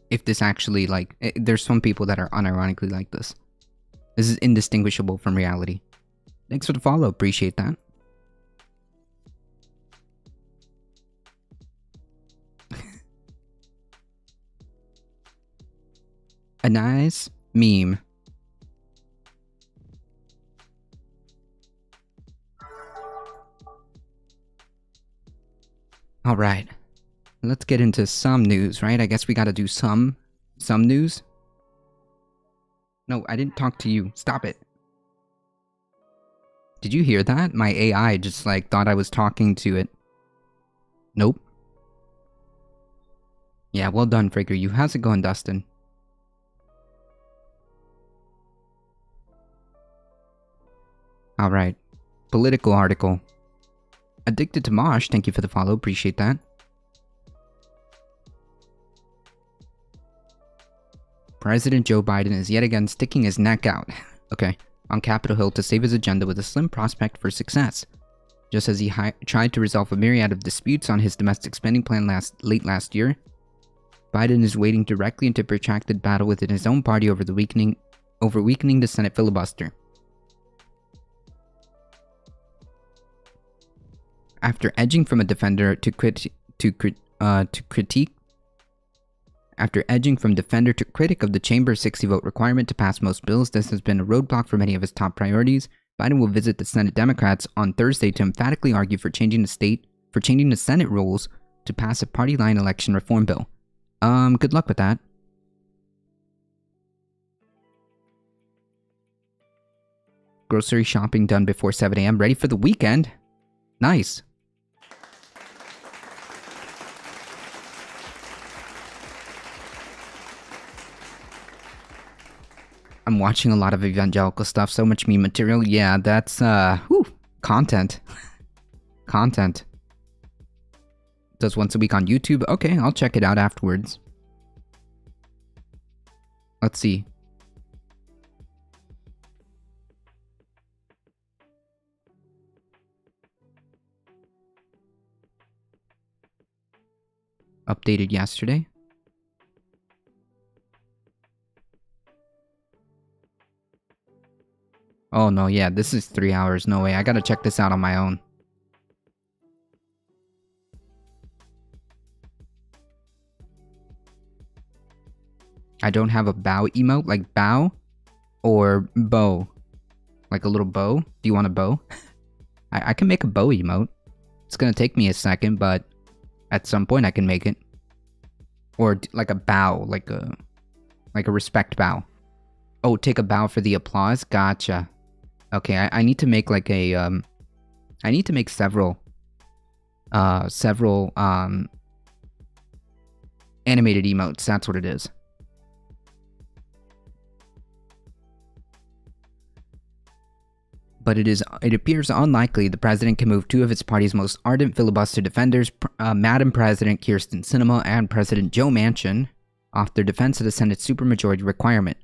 if this actually, like, there's some people that are unironically like this. This is indistinguishable from reality. Thanks for the follow. Appreciate that. a nice meme. All right. Let's get into some news, right? I guess we gotta do some news. No, I didn't talk to you. Stop it. Did you hear that? My AI just like thought I was talking to it. Nope. Yeah, well done, Frigger. You. How's it going, Dustin? Alright. Political article. Addicted to Mosh, thank you for the follow, appreciate that. President Joe Biden is yet again sticking his neck out, okay, on Capitol Hill to save his agenda with a slim prospect for success. Just as he tried to resolve a myriad of disputes on his domestic spending plan late last year, Biden is wading directly into a protracted battle within his own party over weakening the Senate filibuster. After edging from a defender to critic of the chamber's 60-vote requirement to pass most bills, this has been a roadblock for many of his top priorities. Biden will visit the Senate Democrats on Thursday to emphatically argue for changing the Senate rules to pass a party-line election reform bill. Good luck with that. Grocery shopping done before 7 a.m. Ready for the weekend? Nice. I'm watching a lot of evangelical stuff, so much meme material. Yeah, that's, content. Content. Does once a week on YouTube? Okay, I'll check it out afterwards. Let's see. Updated yesterday. Oh no, yeah, this is 3 hours. No way, I gotta check this out on my own. I don't have a bow emote, like bow or bow. Like a little bow. Do you want a bow? I can make a bow emote. It's gonna take me a second, but at some point I can make it. Or like a bow, like a respect bow. Oh, take a bow for the applause? Gotcha. Okay, I need to make like a, I need to make several animated emotes, that's what it is. But it appears unlikely the president can move two of his party's most ardent filibuster defenders, Madam President Kyrsten Sinema and President Joe Manchin, off their defense of the Senate's supermajority requirement.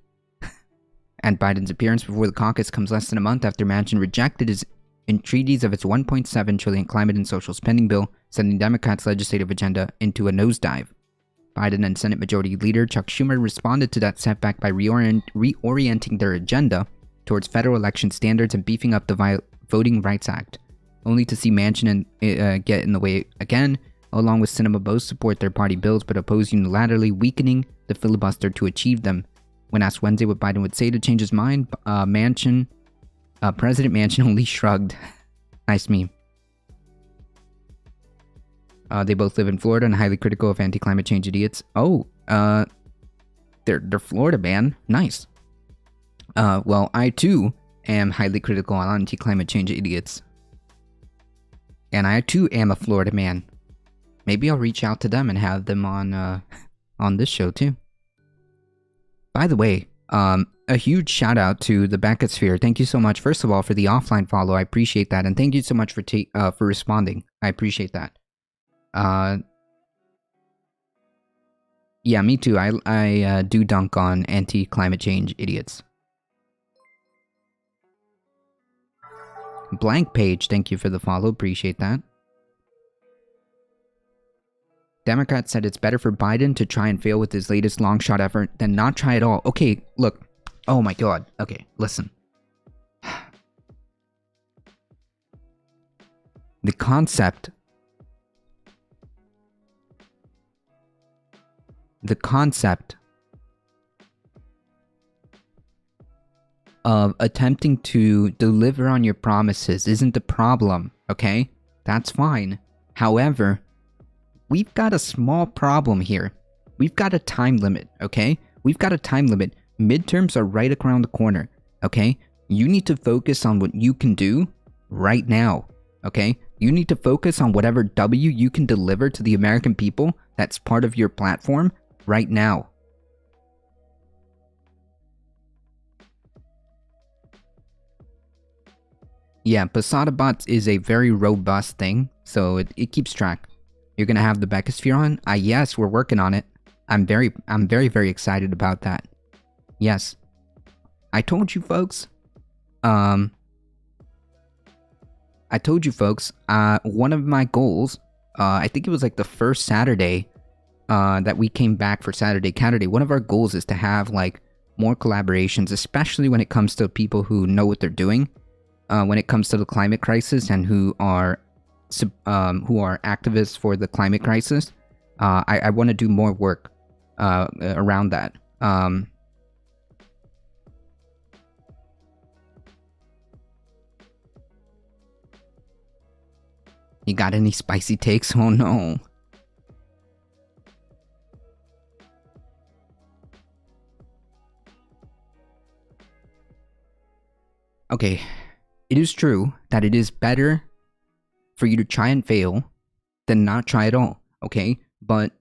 And Biden's appearance before the caucus comes less than a month after Manchin rejected his entreaties of its $1.7 trillion climate and social spending bill, sending Democrats' legislative agenda into a nosedive. Biden and Senate Majority Leader Chuck Schumer responded to that setback by reorienting their agenda towards federal election standards and beefing up the Voting Rights Act, only to see Manchin get in the way again, along with Sinema both support their party bills but oppose unilaterally weakening the filibuster to achieve them. When asked Wednesday what Biden would say to change his mind, President Manchin only shrugged. Nice meme. They both live in Florida and highly critical of anti-climate change idiots. Oh, they're Florida, man. Nice. Well, I too am highly critical on anti-climate change idiots. And I too am a Florida man. Maybe I'll reach out to them and have them on this show too. By the way, a huge shout out to the Beckosphere. Thank you so much, first of all, for the offline follow. I appreciate that, and thank you so much for responding. I appreciate that. Yeah, me too. I do dunk on anti-climate change idiots. Blank Page, thank you for the follow. Appreciate that. Democrats said it's better for Biden to try and fail with his latest long shot effort than not try at all. Okay, look. Oh my god. Okay, listen. The concept of attempting to deliver on your promises isn't the problem, okay? That's fine. However, we've got a small problem here. We've got a time limit, okay? We've got a time limit. Midterms are right around the corner, okay? You need to focus on what you can do right now, okay? You need to focus on whatever W you can deliver to the American people that's part of your platform right now. Yeah, Posada bots is a very robust thing, so it keeps track. You're gonna have the Beckosphere on? Yes, we're working on it. I'm very, very excited about that. Yes. I told you folks. One of my goals, I think it was like the first Saturday that we came back for Saturday Catterday. One of our goals is to have like more collaborations, especially when it comes to people who know what they're doing. When it comes to the climate crisis and who are activists for the climate crisis, I want to do more work around that. You got any spicy takes? Oh no. Okay. It is true that it is better for you to try and fail than not try at all, okay? But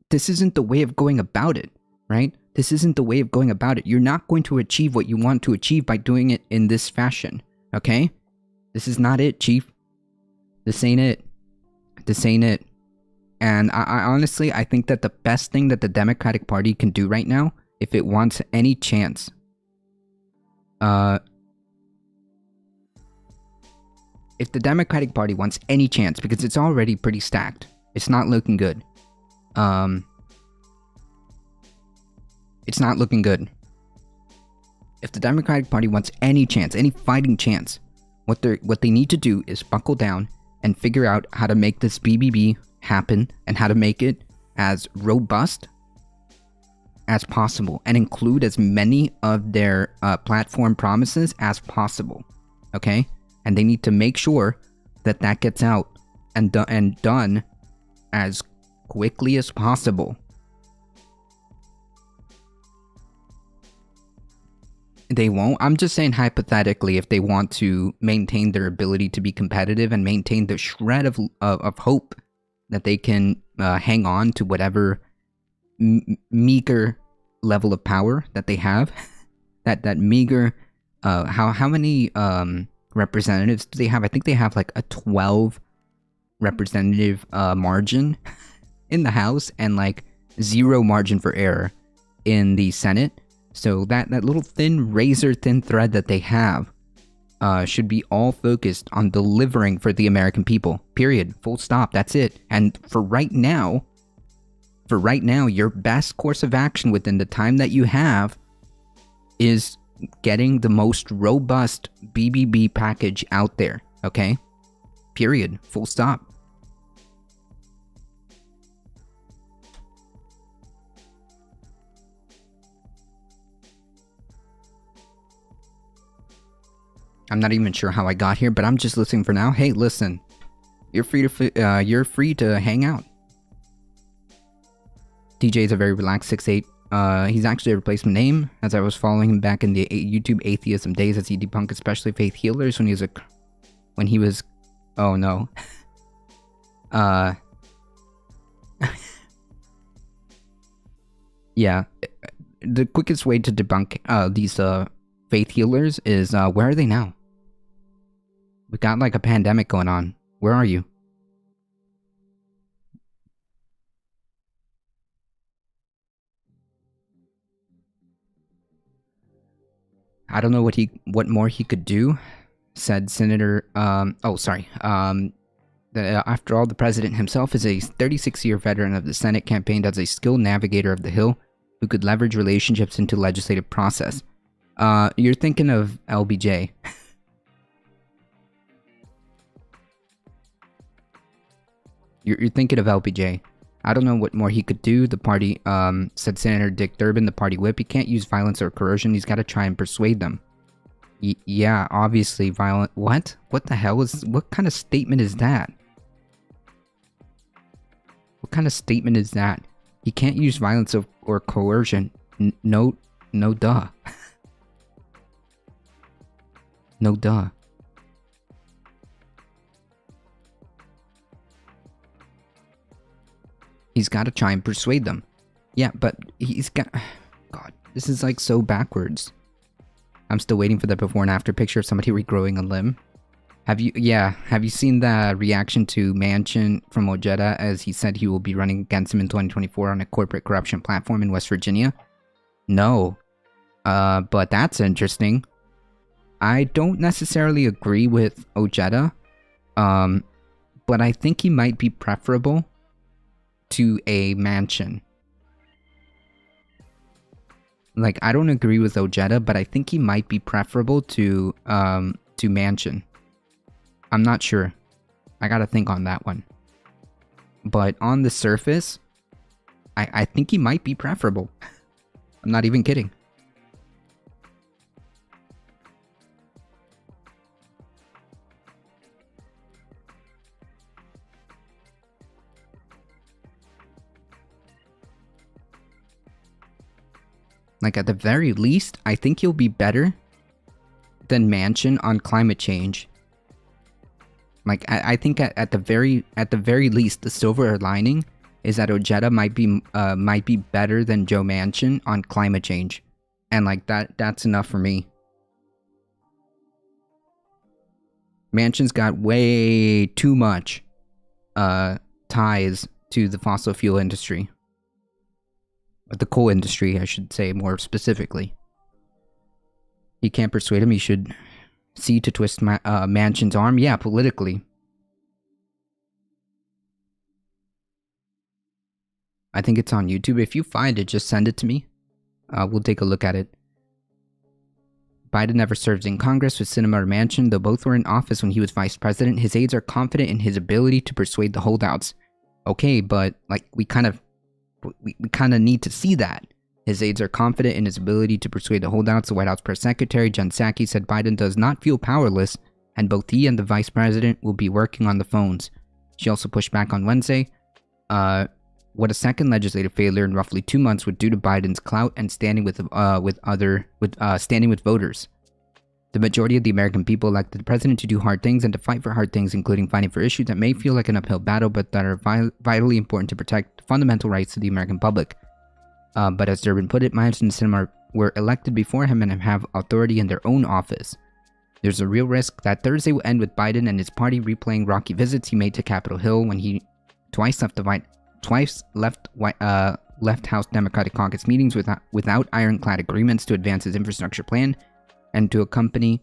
this isn't the way of going about it, right? This isn't the way of going about it. You're not going to achieve what you want to achieve by doing it in this fashion, okay? This is not it, Chief. This ain't it. This ain't it. And I honestly, I think that the best thing that the Democratic Party can do right now, if it wants any chance, if the Democratic Party wants any chance, because it's already pretty stacked, it's not looking good. It's not looking good. If the Democratic Party wants any chance, any fighting chance, what they need to do is buckle down and figure out how to make this BBB happen and how to make it as robust as possible and include as many of their platform promises as possible. Okay? And they need to make sure that that gets out and done as quickly as possible. They won't. I'm just saying hypothetically, if they want to maintain their ability to be competitive and maintain the shred of hope that they can hang on to whatever meager level of power that they have, that meager. How many representatives do they have? I think they have like a 12 representative margin in the House and like 0 margin for error in the Senate. So that little thin, razor-thin thread that they have should be all focused on delivering for the American people. Period. Full stop. That's it. And for right now, your best course of action within the time that you have is getting the most robust BBB package out there. Okay? Period. Full stop. I'm not even sure how I got here, but I'm just listening for now. Hey, listen, you're free to hang out. DJ is a very relaxed 6'8". He's actually a replacement name, as I was following him back in the YouTube atheism days, as he debunked especially faith healers when he was oh no. Yeah, the quickest way to debunk these faith healers is where are they now? We got like a pandemic going on. Where are you? I don't know what more he could do, said Senator. After all, the president himself is a 36-year veteran of the Senate, campaigned as a skilled navigator of the Hill who could leverage relationships into legislative process. You're thinking of LBJ. You're thinking of LBJ. I don't know what more he could do. The party, said Senator Dick Durbin, the party whip. He can't use violence or coercion. He's got to try and persuade them. Yeah, obviously violent. What? What the hell is? What kind of statement is that? What kind of statement is that? He can't use violence or coercion. No, duh. No, duh. He's got to try and persuade them. Yeah, but he's got... God, this is like so backwards. I'm still waiting for the before and after picture of somebody regrowing a limb. Have you seen the reaction to Manchin from Ojeda as he said he will be running against him in 2024 on a corporate corruption platform in West Virginia? No. But that's interesting. I don't necessarily agree with Ojeda, but I think he might be preferable to a Manchin. Like, I don't agree with Ojeda, but I think he might be preferable to Manchin. I'm not sure. I gotta think on that one. But on the surface, I think he might be preferable. I'm not even kidding. Like, at the very least, I think he'll be better than Manchin on climate change. Like, I think at the very least, the silver lining is that Ojeda might be better than Joe Manchin on climate change, and like that's enough for me. Manchin's got way too much ties to the fossil fuel industry. The coal industry, I should say more specifically. You can't persuade him. You should see to twist Manchin's arm. Yeah, politically. I think it's on YouTube. If you find it, just send it to me. We'll take a look at it. Biden never served in Congress with Sinema or Manchin, though both were in office when he was vice president. His aides are confident in his ability to persuade the holdouts. Okay, but like we kind of need to see that. His aides are confident in his ability to persuade the holdouts. The White House press secretary, Jen Psaki, said Biden does not feel powerless, and both he and the vice president will be working on the phones. She also pushed back on Wednesday what a second legislative failure in roughly 2 months would do to Biden's clout and standing with voters. The majority of the American people elected the president to do hard things and to fight for hard things, including fighting for issues that may feel like an uphill battle, but that are vitally important to protect fundamental rights to the American public. But as Durbin put it, Manchin and Sinema were elected before him and have authority in their own office. There's a real risk that Thursday will end with Biden and his party replaying rocky visits he made to Capitol Hill when he twice left House Democratic Caucus meetings without ironclad agreements to advance his infrastructure plan and to accompanying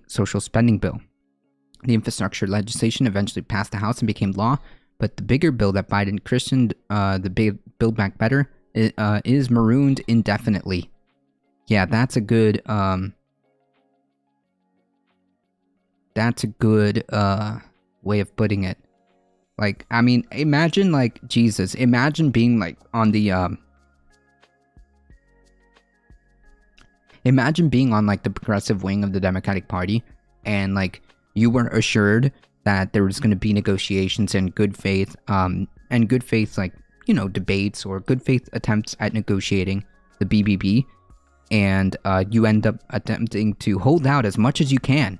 social spending bill. The infrastructure legislation eventually passed the House and became law, but the bigger bill that Biden christened the Build Back Better is marooned indefinitely. Yeah, that's a good way of putting it. Like, I mean, imagine like Jesus. Imagine being like on the imagine being on like the progressive wing of the Democratic Party, and like you were assured that there was going to be negotiations and good faith like, you know, debates or good faith attempts at negotiating the BBB, and you end up attempting to hold out as much as you can,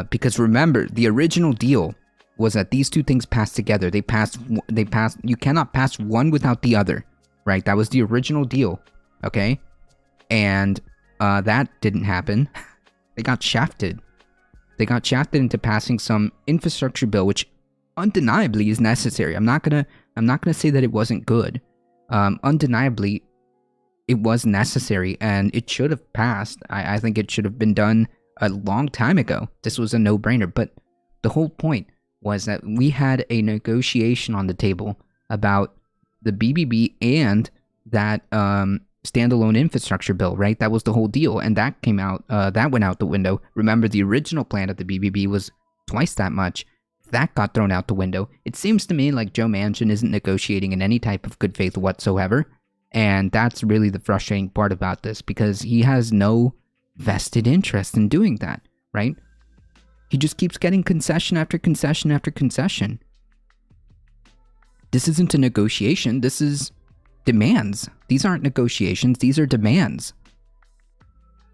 because remember, the original deal was that these two things passed together. They passed. You cannot pass one without the other, right? That was the original deal, okay? And that didn't happen. They got shafted. They got shafted into passing some infrastructure bill, which undeniably is necessary. I'm not gonna say that it wasn't good. Undeniably, it was necessary, and it should have passed. I think it should have been done a long time ago. This was a no-brainer. But the whole point was that we had a negotiation on the table about the BBB and that standalone infrastructure bill, right? That was the whole deal, and that came out. That went out the window. Remember, the original plan of the BBB was twice that much. That got thrown out the window. It seems to me like Joe Manchin isn't negotiating in any type of good faith whatsoever, and that's really the frustrating part about this, because he has no vested interest in doing that, right? He just keeps getting concession after concession after concession. This isn't a negotiation. This is demands. These aren't negotiations. These are demands.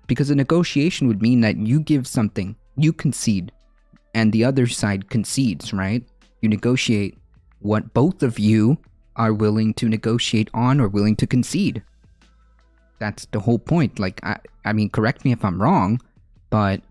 Because a negotiation would mean that you give something, you concede, and the other side concedes, right? You negotiate what both of you are willing to negotiate on or willing to concede. That's the whole point. Like, I mean, correct me if I'm wrong, but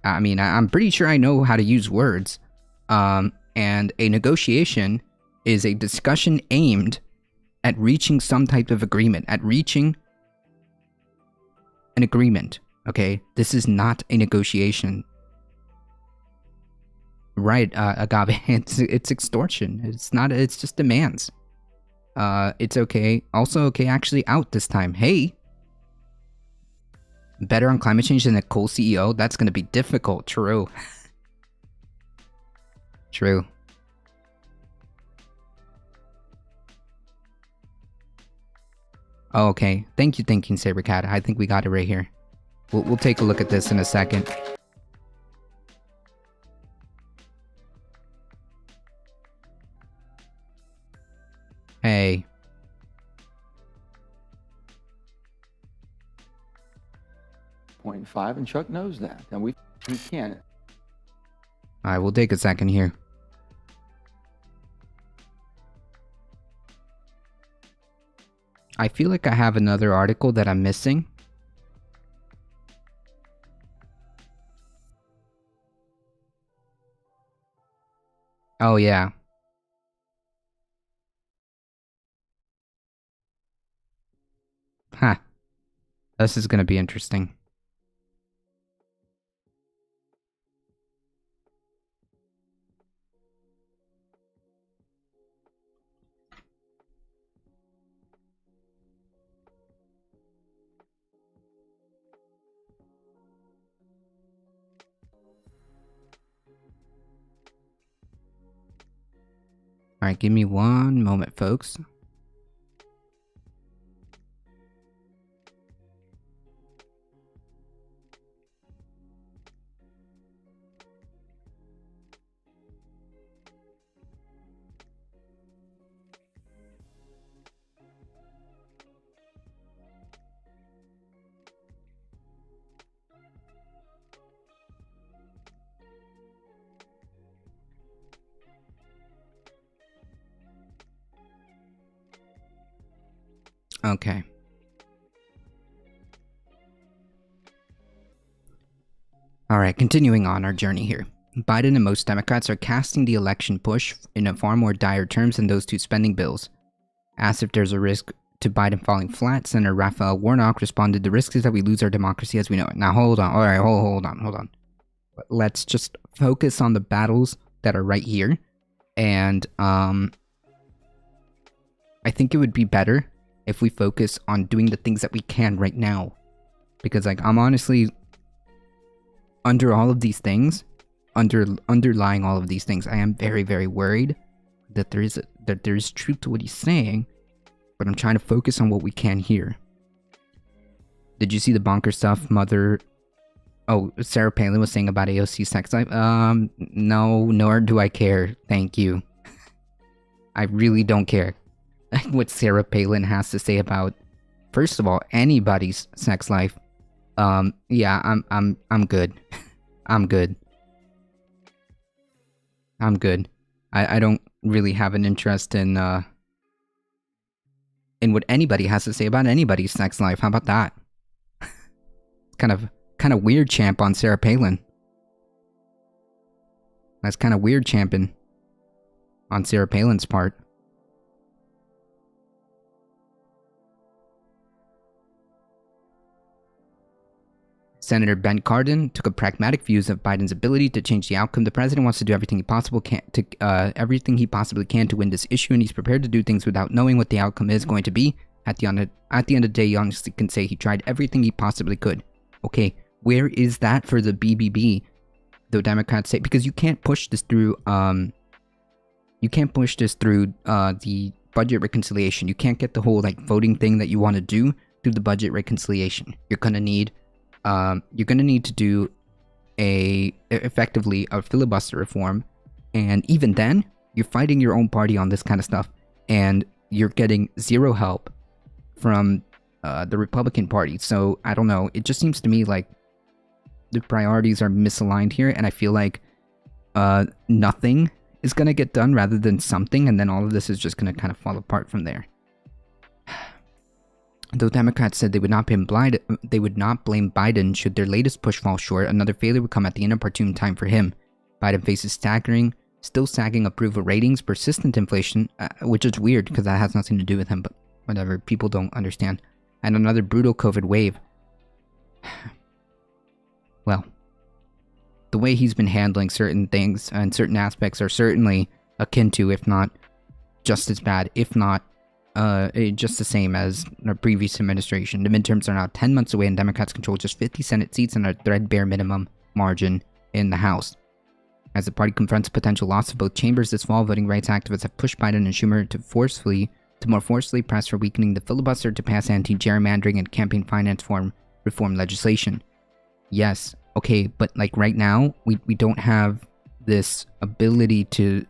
I mean, I'm pretty sure I know how to use words. And a negotiation is a discussion aimed at reaching some type of agreement, at reaching an agreement, okay? This is not a negotiation. Right, Agave, it's extortion. It's not, it's just demands. It's okay. Also okay, actually out this time. Hey! Better on climate change than a coal CEO? That's gonna be difficult. True. True. Oh, okay. Thank you, Sabercat. I think we got it right here. We'll take a look at this in a second. Hey. 0.5, and Chuck knows that, and we can't. Alright, we'll take a second here. I feel like I have another article that I'm missing. Oh, yeah. Huh. This is gonna be interesting. Alright, give me one moment, folks. Okay. Alright, continuing on our journey here. Biden and most Democrats are casting the election push in a far more dire terms than those two spending bills. Asked if there's a risk to Biden falling flat, Senator Raphael Warnock responded, "The risk is that we lose our democracy as we know it." Now hold on, alright, hold on. Let's just focus on the battles that are right here. And, I think it would be better if we focus on doing the things that we can right now. Because, like, I'm honestly, under all of these things, underlying all of these things, I am very, very worried that there is truth to what he's saying, but I'm trying to focus on what we can here. Did you see the bonker stuff Sarah Palin was saying about AOC sex life? No, nor do I care. Thank you. I really don't care what Sarah Palin has to say about, first of all, anybody's sex life. Yeah, I'm good. I'm good. I don't really have an interest in what anybody has to say about anybody's sex life. How about that? kind of weird, champ, on Sarah Palin. That's kind of weird, champing on Sarah Palin's part. Senator Ben Cardin took a pragmatic view of Biden's ability to change the outcome. The president wants to do everything he possibly can to win this issue, and he's prepared to do things without knowing what the outcome is going to be. At the end of the day, he honestly can say he tried everything he possibly could. Okay, where is that for the BBB? The Democrats say, because you can't push this through, the budget reconciliation. You can't get the whole, like, voting thing that you want to do through the budget reconciliation. You're gonna need to do effectively a filibuster reform, and even then, you're fighting your own party on this kind of stuff, and you're getting zero help from the Republican Party. So I don't know. It just seems to me like the priorities are misaligned here, and I feel like nothing is gonna get done rather than something, and then all of this is just gonna kind of fall apart from there. Though Democrats said they would not blame Biden should their latest push fall short, another failure would come at the inopportune time for him. Biden faces still sagging approval ratings, persistent inflation, which is weird because that has nothing to do with him, but whatever, people don't understand, and another brutal COVID wave. Well, the way he's been handling certain things and certain aspects are certainly akin to, if not just as bad, if not just the same as our previous administration. The midterms are now 10 months away, and Democrats control just 50 Senate seats and a threadbare minimum margin in the House. As the party confronts a potential loss of both chambers this fall, voting rights activists have pushed Biden and Schumer to more forcefully press for weakening the filibuster to pass anti-gerrymandering and campaign finance reform legislation. Yes, okay, but like right now, we don't have this ability to...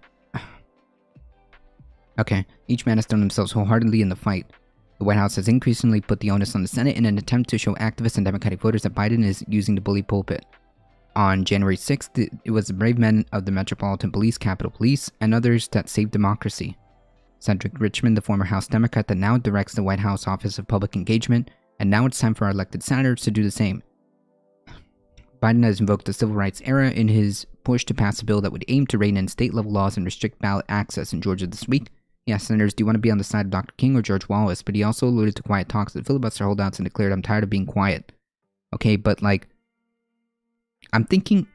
Okay, each man has thrown themselves wholeheartedly in the fight. The White House has increasingly put the onus on the Senate in an attempt to show activists and Democratic voters that Biden is using the bully pulpit. On January 6th, it was the brave men of the Metropolitan Police, Capitol Police, and others that saved democracy. Cedric Richmond, the former House Democrat that now directs the White House Office of Public Engagement, and now it's time for our elected senators to do the same. Biden has invoked the civil rights era in his push to pass a bill that would aim to rein in state-level laws and restrict ballot access in Georgia this week. Yes, senators do want to be on the side of Dr. King or George Wallace, but he also alluded to quiet talks with filibuster holdouts and declared, "I'm tired of being quiet." Okay, but like, I'm thinking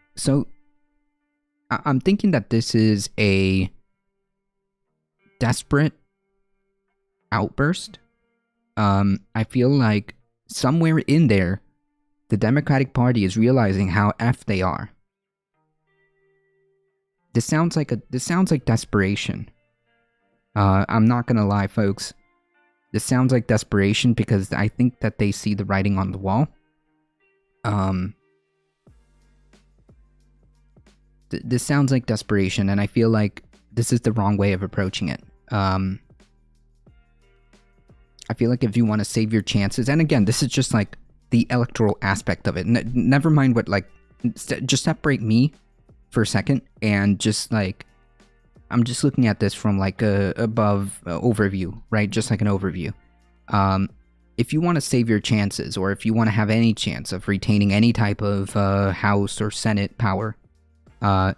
that this is a desperate outburst. I feel like somewhere in there, the Democratic Party is realizing how F they are. This sounds like desperation. I'm not gonna lie, folks. This sounds like desperation because I think that they see the writing on the wall. This sounds like desperation, and I feel like this is the wrong way of approaching it. I feel like if you want to save your chances, and again, this is just like the electoral aspect of it. Never mind what, like, just separate me for a second, and just like, I'm just looking at this from like a above overview, right? Just like an overview. If you want to save your chances, or if you want to have any chance of retaining any type of House or Senate power,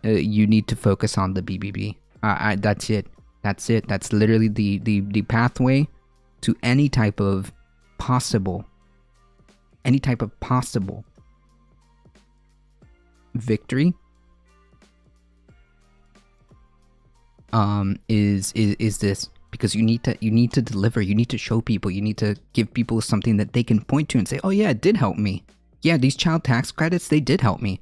you need to focus on the BBB. That's it. That's it. That's literally the pathway to any type of possible victory. Is this, because you need to deliver, you need to show people, you need to give people something that they can point to and say, oh yeah, it did help me. Yeah, these child tax credits, they did help me.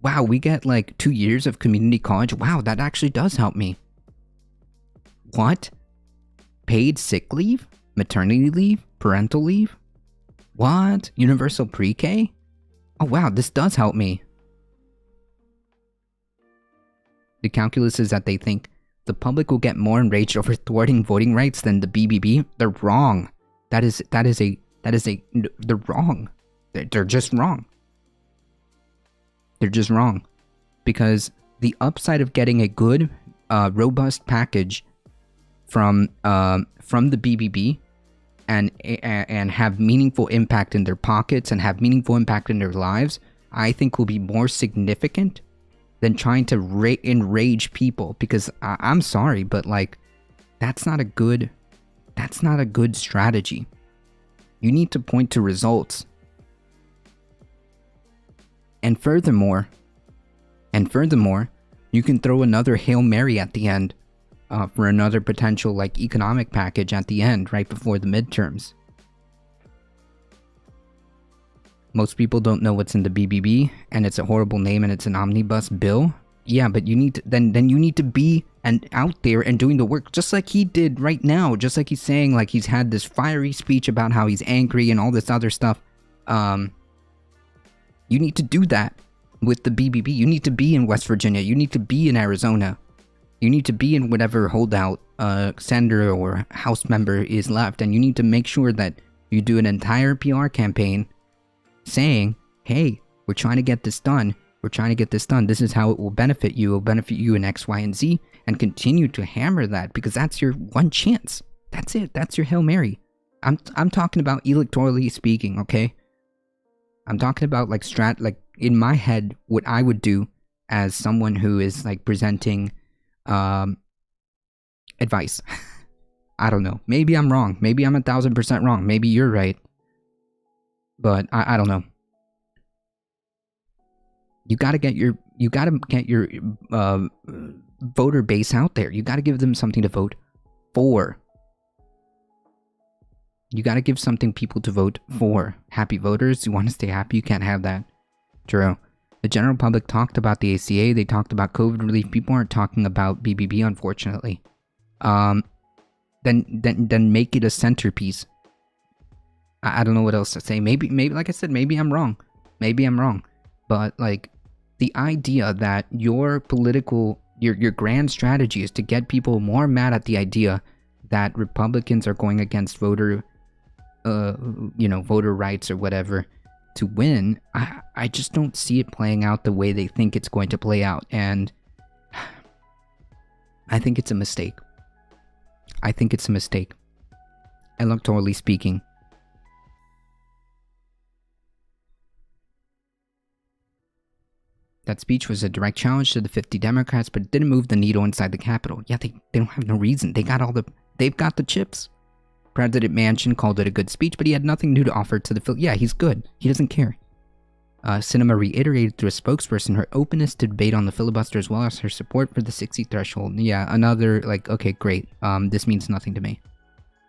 Wow, we get like 2 years of community college. Wow, that actually does help me. What? Paid sick leave? Maternity leave? Parental leave? What? Universal pre-K? Oh wow, this does help me. The calculus is that they think the public will get more enraged over thwarting voting rights than the BBB. They're wrong. They're wrong. They're just wrong. They're just wrong. Because the upside of getting a good, robust package from the BBB and have meaningful impact in their pockets and have meaningful impact in their lives, I think will be more significant than trying to enrage people. Because I'm sorry, but like, that's not a good strategy. You need to point to results. And furthermore, you can throw another Hail Mary at the end for another potential like economic package at the end, right before the midterms. Most people don't know what's in the BBB, and it's a horrible name, and it's an omnibus bill. Yeah, but you need to, then you need to be out there and doing the work, just like he did right now. Just like he's saying, like he's had this fiery speech about how he's angry and all this other stuff. You need to do that with the BBB. You need to be in West Virginia. You need to be in Arizona. You need to be in whatever holdout senator or House member is left, and you need to make sure that you do an entire PR campaign saying, hey, we're trying to get this done. We're trying to get this done. This is how it will benefit you. It will benefit you in X, Y, and Z, and continue to hammer that, because that's your one chance. That's it. That's your Hail Mary. I'm talking about electorally speaking, okay? I'm talking about like in my head, what I would do as someone who is like presenting advice. I don't know. Maybe I'm wrong. Maybe I'm 1000% wrong. Maybe you're right. But I don't know. You gotta get your voter base out there. You gotta give them something to vote for. You gotta give something people to vote for. Happy voters. You want to stay happy? You can't have that. True. The general public talked about the ACA. They talked about COVID relief. People aren't talking about BBB, unfortunately. Then make it a centerpiece. I don't know what else to say. Maybe like I said, maybe I'm wrong. Maybe I'm wrong. But like the idea that your political your grand strategy is to get people more mad at the idea that Republicans are going against voter rights or whatever to win, I just don't see it playing out the way they think it's going to play out, and I think it's a mistake. I think it's a mistake, electorally speaking. That speech was a direct challenge to the 50 Democrats, but it didn't move the needle inside the Capitol. Yeah, they don't have no reason. They've got the chips. President Manchin called it a good speech, but he had nothing new to offer to the yeah, he's good. He doesn't care. Sinema reiterated through a spokesperson her openness to debate on the filibuster as well as her support for the 60 threshold. Yeah, another, like, okay, great. This means nothing to me.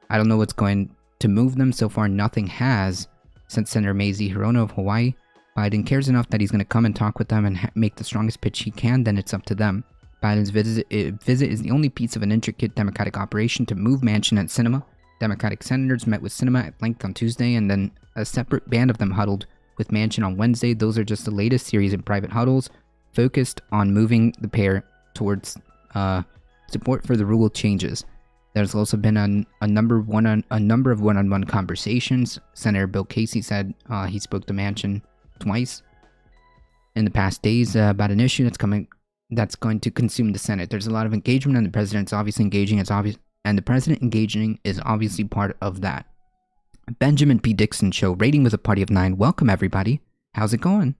I don't know what's going to move them. So far, nothing has, since Senator Mazie Hirono of Hawaii. Biden cares enough that he's going to come and talk with them and make the strongest pitch he can, then it's up to them. Biden's visit is the only piece of an intricate Democratic operation to move Manchin and Sinema. Democratic senators met with Sinema at length on Tuesday, and then a separate band of them huddled with Manchin on Wednesday. Those are just the latest series of private huddles focused on moving the pair towards support for the rule changes. There's also been a number of one-on-one conversations. Senator Bill Casey said he spoke to Manchin twice in the past days about an issue that's going to consume the Senate. There's a lot of engagement, and the president's obviously engaging. And the president engaging is obviously part of that. Benjamin P. Dixon Show, rating with a party of 9. Welcome, everybody. How's it going?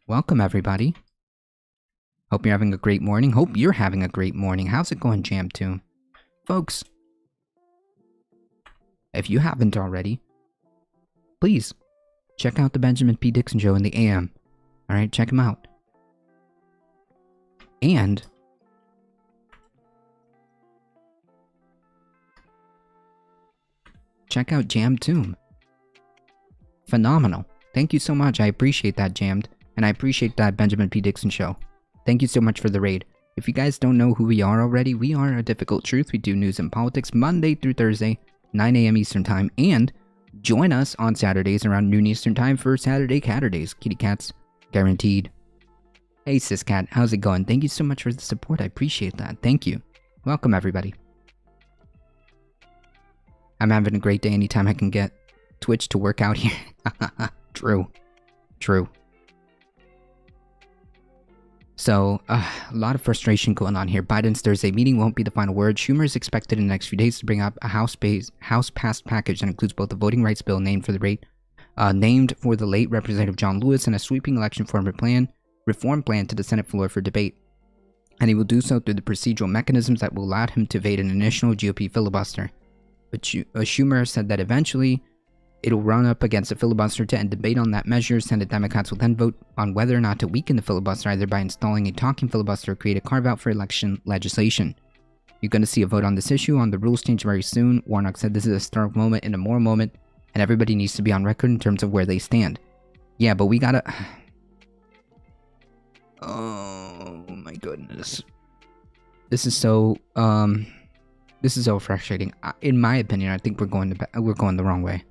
Welcome, everybody. Hope you're having a great morning. Hope you're having a great morning. How's it going, Jam 2? Folks, if you haven't already, please check out the Benjamin P. Dixon Show in the AM. Alright, check him out. And check out Jam Tomb. Phenomenal. Thank you so much. I appreciate that, Jammed. And I appreciate that Benjamin P. Dixon Show. Thank you so much for the raid. If you guys don't know who we are already, we are A Difficult Truth. We do news and politics Monday through Thursday, 9 a.m. Eastern Time. And join us on Saturdays around noon Eastern Time for Saturday Catterdays. Kitty cats guaranteed. Hey, Siscat. How's it going? Thank you so much for the support. I appreciate that. Thank you. Welcome, everybody. I'm having a great day anytime I can get Twitch to work out here. True. True. So, a lot of frustration going on here. Biden's Thursday meeting won't be the final word. Schumer is expected in the next few days to bring up a House-passed package that includes both a voting rights bill named for the late Representative John Lewis and a sweeping election reform plan to the Senate floor for debate. And he will do so through the procedural mechanisms that will allow him to evade an initial GOP filibuster. But Schumer said that eventually it'll run up against a filibuster to end debate on that measure. Senate Democrats will then vote on whether or not to weaken the filibuster, either by installing a talking filibuster or create a carve-out for election legislation. You're going to see a vote on this issue on the rules change very soon. Warnock said this is a stark moment and a moral moment, and everybody needs to be on record in terms of where they stand. Yeah, but we gotta... Oh my goodness. This is so frustrating. In my opinion, I think we're going the wrong way.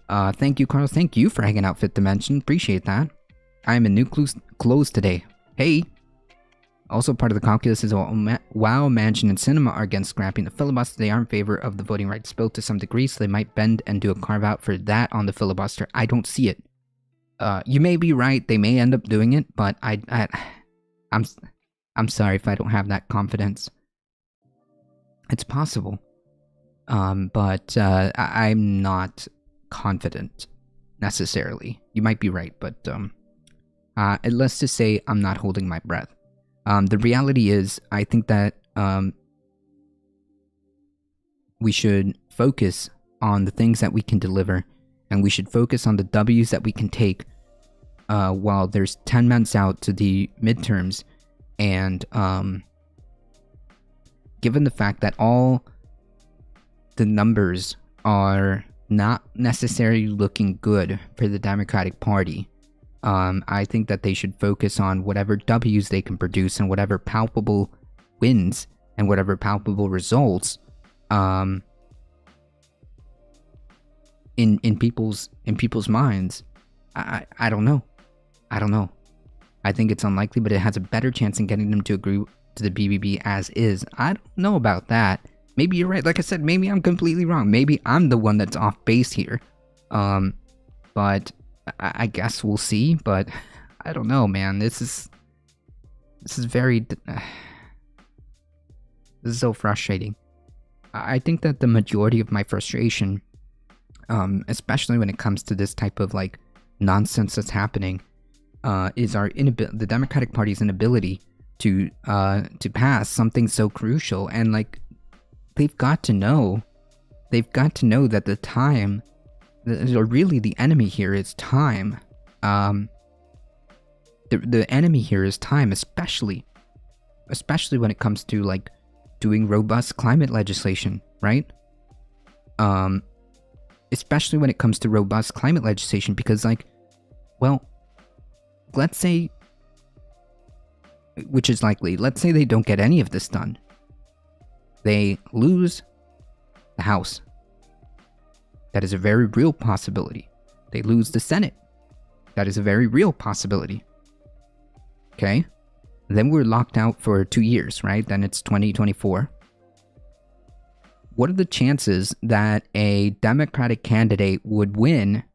Thank you, Carlos. Thank you for hanging out, Fifth Dimension. Appreciate that. I am in new clothes today. Hey. Also, part of the calculus is while Manchin and Cinema are against scrapping the filibuster, they are in favor of the voting rights bill to some degree, so they might bend and do a carve-out for that on the filibuster. I don't see it. You may be right. They may end up doing it, but I'm sorry if I don't have that confidence. It's possible. But I'm not confident necessarily. You might be right, but let's just say I'm not holding my breath. The reality is, I think that we should focus on the things that we can deliver, and we should focus on the W's that we can take while there's 10 months out to the midterms. And given the fact that all the numbers are not necessarily looking good for the Democratic Party, I think that they should focus on whatever W's they can produce and whatever palpable wins and whatever palpable results in people's minds. I don't know. I think it's unlikely, but it has a better chance in getting them to agree to the BBB as is. I don't know about that. Maybe you're right. Like I said, maybe I'm completely wrong. Maybe I'm the one that's off base here. But I guess we'll see. But I don't know, man. This is very... this is so frustrating. I think that the majority of my frustration, especially when it comes to this type of like nonsense that's happening, is the Democratic Party's inability to pass something so crucial. And like, they've got to know that the time, or really the enemy here is time. The enemy here is time, especially when it comes to like doing robust climate legislation, right? Especially when it comes to robust climate legislation, because like, well, let's say, which is likely, let's say they don't get any of this done. They lose the House. That is a very real possibility. They lose the Senate. That is a very real possibility. Okay? Then we're locked out for 2 years, right? Then it's 2024. What are the chances that a Democratic candidate would win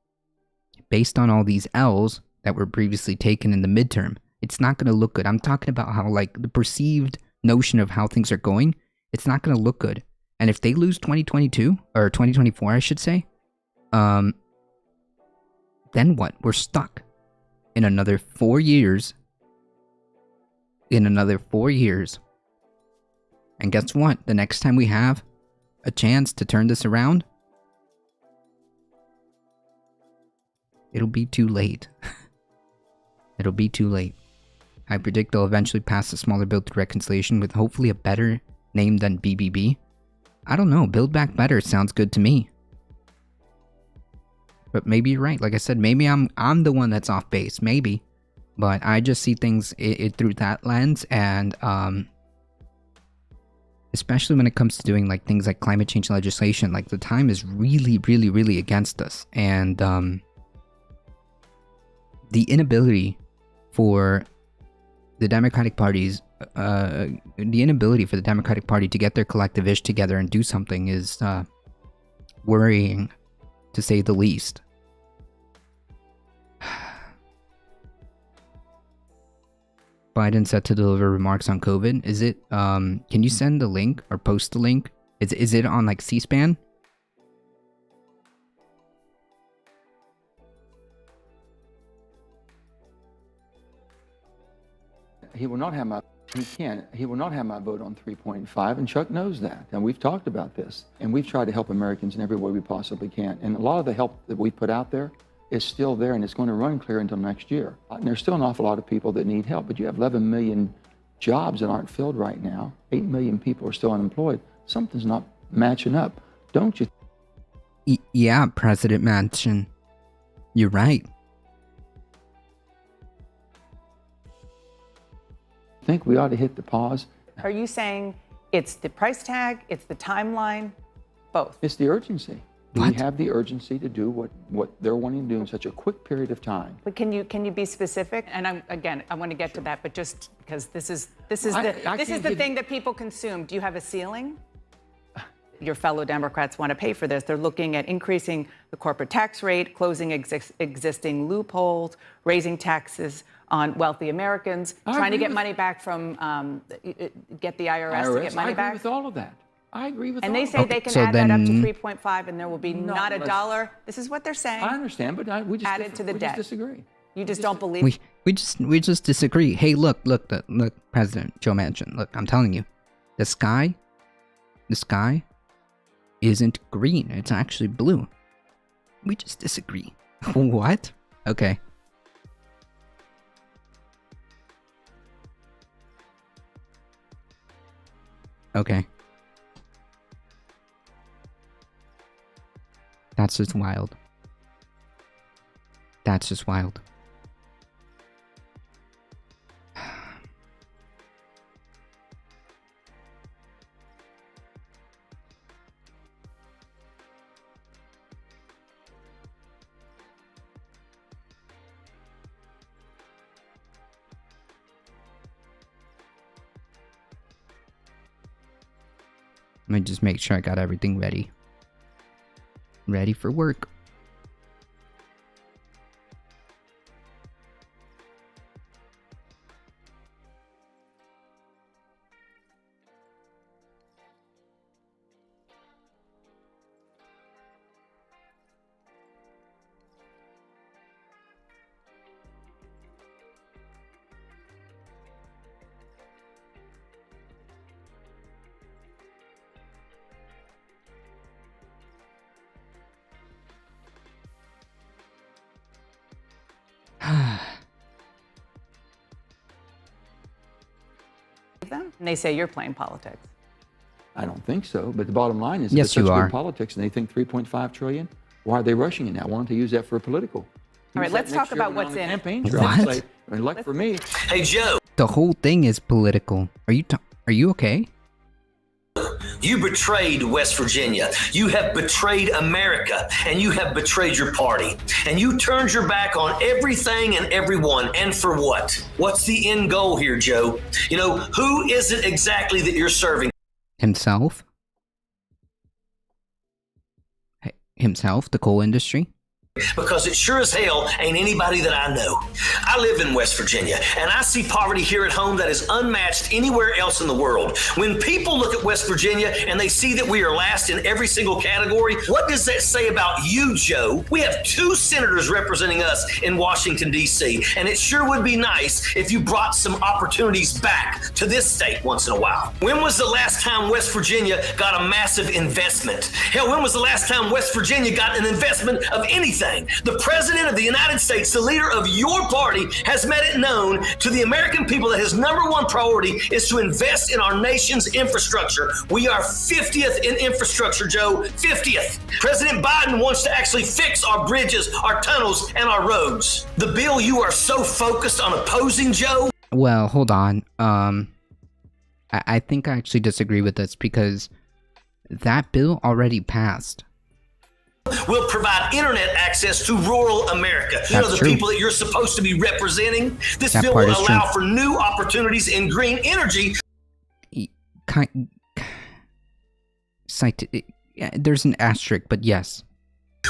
based on all these L's that were previously taken in the midterm? It's not going to look good. I'm talking about how like the perceived notion of how things are going, it's not going to look good. And if they lose 2022 or 2024, I should say, then what? We're stuck in another 4 years. And guess what? The next time we have a chance to turn this around, it'll be too late. It'll be too late. I predict they'll eventually pass a smaller bill through reconciliation with hopefully a better name than BBB. I don't know. Build Back Better sounds good to me. But maybe you're right. Like I said, maybe I'm the one that's off base. Maybe. But I just see things through that lens, and especially when it comes to doing like things like climate change legislation, like the time is really, really, really against us. And the inability for the Democratic Party's the inability for the Democratic Party to get their collective ish together and do something is worrying, to say the least. Biden set to deliver remarks on COVID. Is it, can you send the link or post the link? Is it on like C-SPAN? He will not have my vote on 3.5, and Chuck knows that. And we've talked about this, and we've tried to help Americans in every way we possibly can. And a lot of the help that we put out there is still there, and it's going to run clear until next year. And there's still an awful lot of people that need help, but you have 11 million jobs that aren't filled right now. 8 million people are still unemployed. Something's not matching up. Don't you Yeah, President Manchin. You're right. I think we ought to hit the pause. Are you saying it's the price tag, it's the timeline, both? It's the urgency. What? We have the urgency to do what they're wanting to do in such a quick period of time. But can you be specific? And I want to get to that, but just because this is the thing that people consume. Do you have a ceiling? Your fellow Democrats want to pay for this. They're looking at increasing the corporate tax rate, closing existing loopholes, raising taxes on wealthy Americans, trying to get money back from get the IRS to get money back. I agree with all of that. I agree with all And they of say that. they can add that up to 3.5, and there will be not a dollar. This is what they're saying. I understand, but we just added to the debt. Just disagree. You just don't believe. We just disagree. Hey, look, President Joe Manchin. Look, I'm telling you, the sky isn't green. It's actually blue. We just disagree. What? Okay. Okay. That's just wild. That's just wild. Let me just make sure I got everything ready. Ready for work. them? And they say you're playing politics. I don't think so. But the bottom line is, yes, if it's you such are. good politics and they think 3.5 trillion, why are they rushing it now? Why don't they use that for a political? All right, let's talk about what's in. Campaign What? Say, I mean, luck for me. Hey, Joe. The whole thing is political. Are you okay? You betrayed West Virginia. You have betrayed America, and you have betrayed your party. And you turned your back on everything and everyone. And for what? What's the end goal here, Joe? You know, who is it exactly that you're serving? Himself? Himself, the coal industry? Because it sure as hell ain't anybody that I know. I live in West Virginia, and I see poverty here at home that is unmatched anywhere else in the world. When people look at West Virginia and they see that we are last in every single category, what does that say about you, Joe? We have 2 senators representing us in Washington, D.C., and it sure would be nice if you brought some opportunities back to this state once in a while. When was the last time West Virginia got a massive investment? Hell, when was the last time West Virginia got an investment of anything? The President of the United States, the leader of your party, has made it known to the American people that his #1 priority is to invest in our nation's infrastructure. We are 50th in infrastructure, Joe, 50th. President Biden wants to actually fix our bridges, our tunnels, and our roads. The bill you are so focused on opposing, Joe. Well, hold on. I think I actually disagree with this because that bill already passed. Will provide internet access to rural America. You know, the people that you're supposed to be representing. This bill will allow for new opportunities in green energy. There's an asterisk, but yes.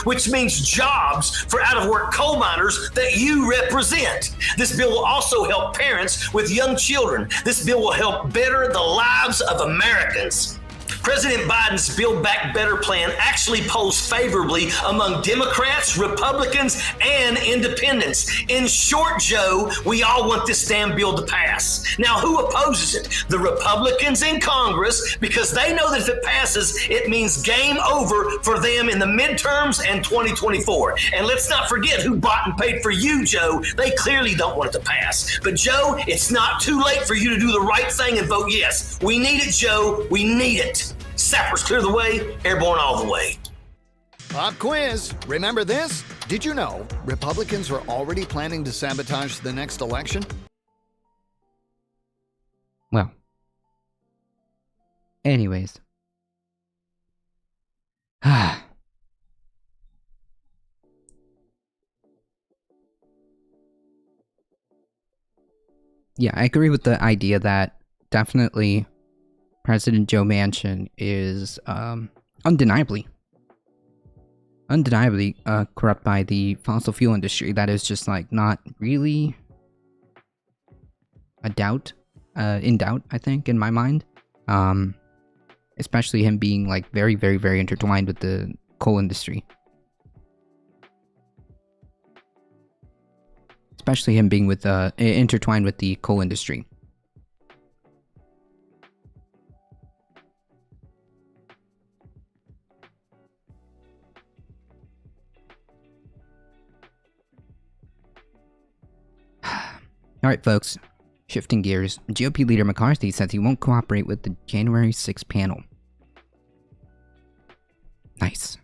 Which means jobs for out-of-work coal miners that you represent. This bill will also help parents with young children. This bill will help better the lives of Americans. President Biden's Build Back Better plan actually polls favorably among Democrats, Republicans, and independents. In short, Joe, we all want this damn bill to pass. Now, who opposes it? The Republicans in Congress, because they know that if it passes, it means game over for them in the midterms and 2024. And let's not forget who bought and paid for you, Joe. They clearly don't want it to pass. But, Joe, it's not too late for you to do the right thing and vote yes. We need it, Joe. We need it. Sappers clear the way, airborne all the way. Pop quiz. Remember this? Did you know Republicans are already planning to sabotage the next election? Well. Anyways. Yeah, I agree with the idea that definitely President Joe Manchin is undeniably corrupt by the fossil fuel industry. That is just like not really in doubt, I think, in my mind. Especially him being like very, very, very intertwined with the coal industry. Especially him being with intertwined with the coal industry. Alright folks, shifting gears, GOP leader McCarthy says he won't cooperate with the January 6th panel. Nice.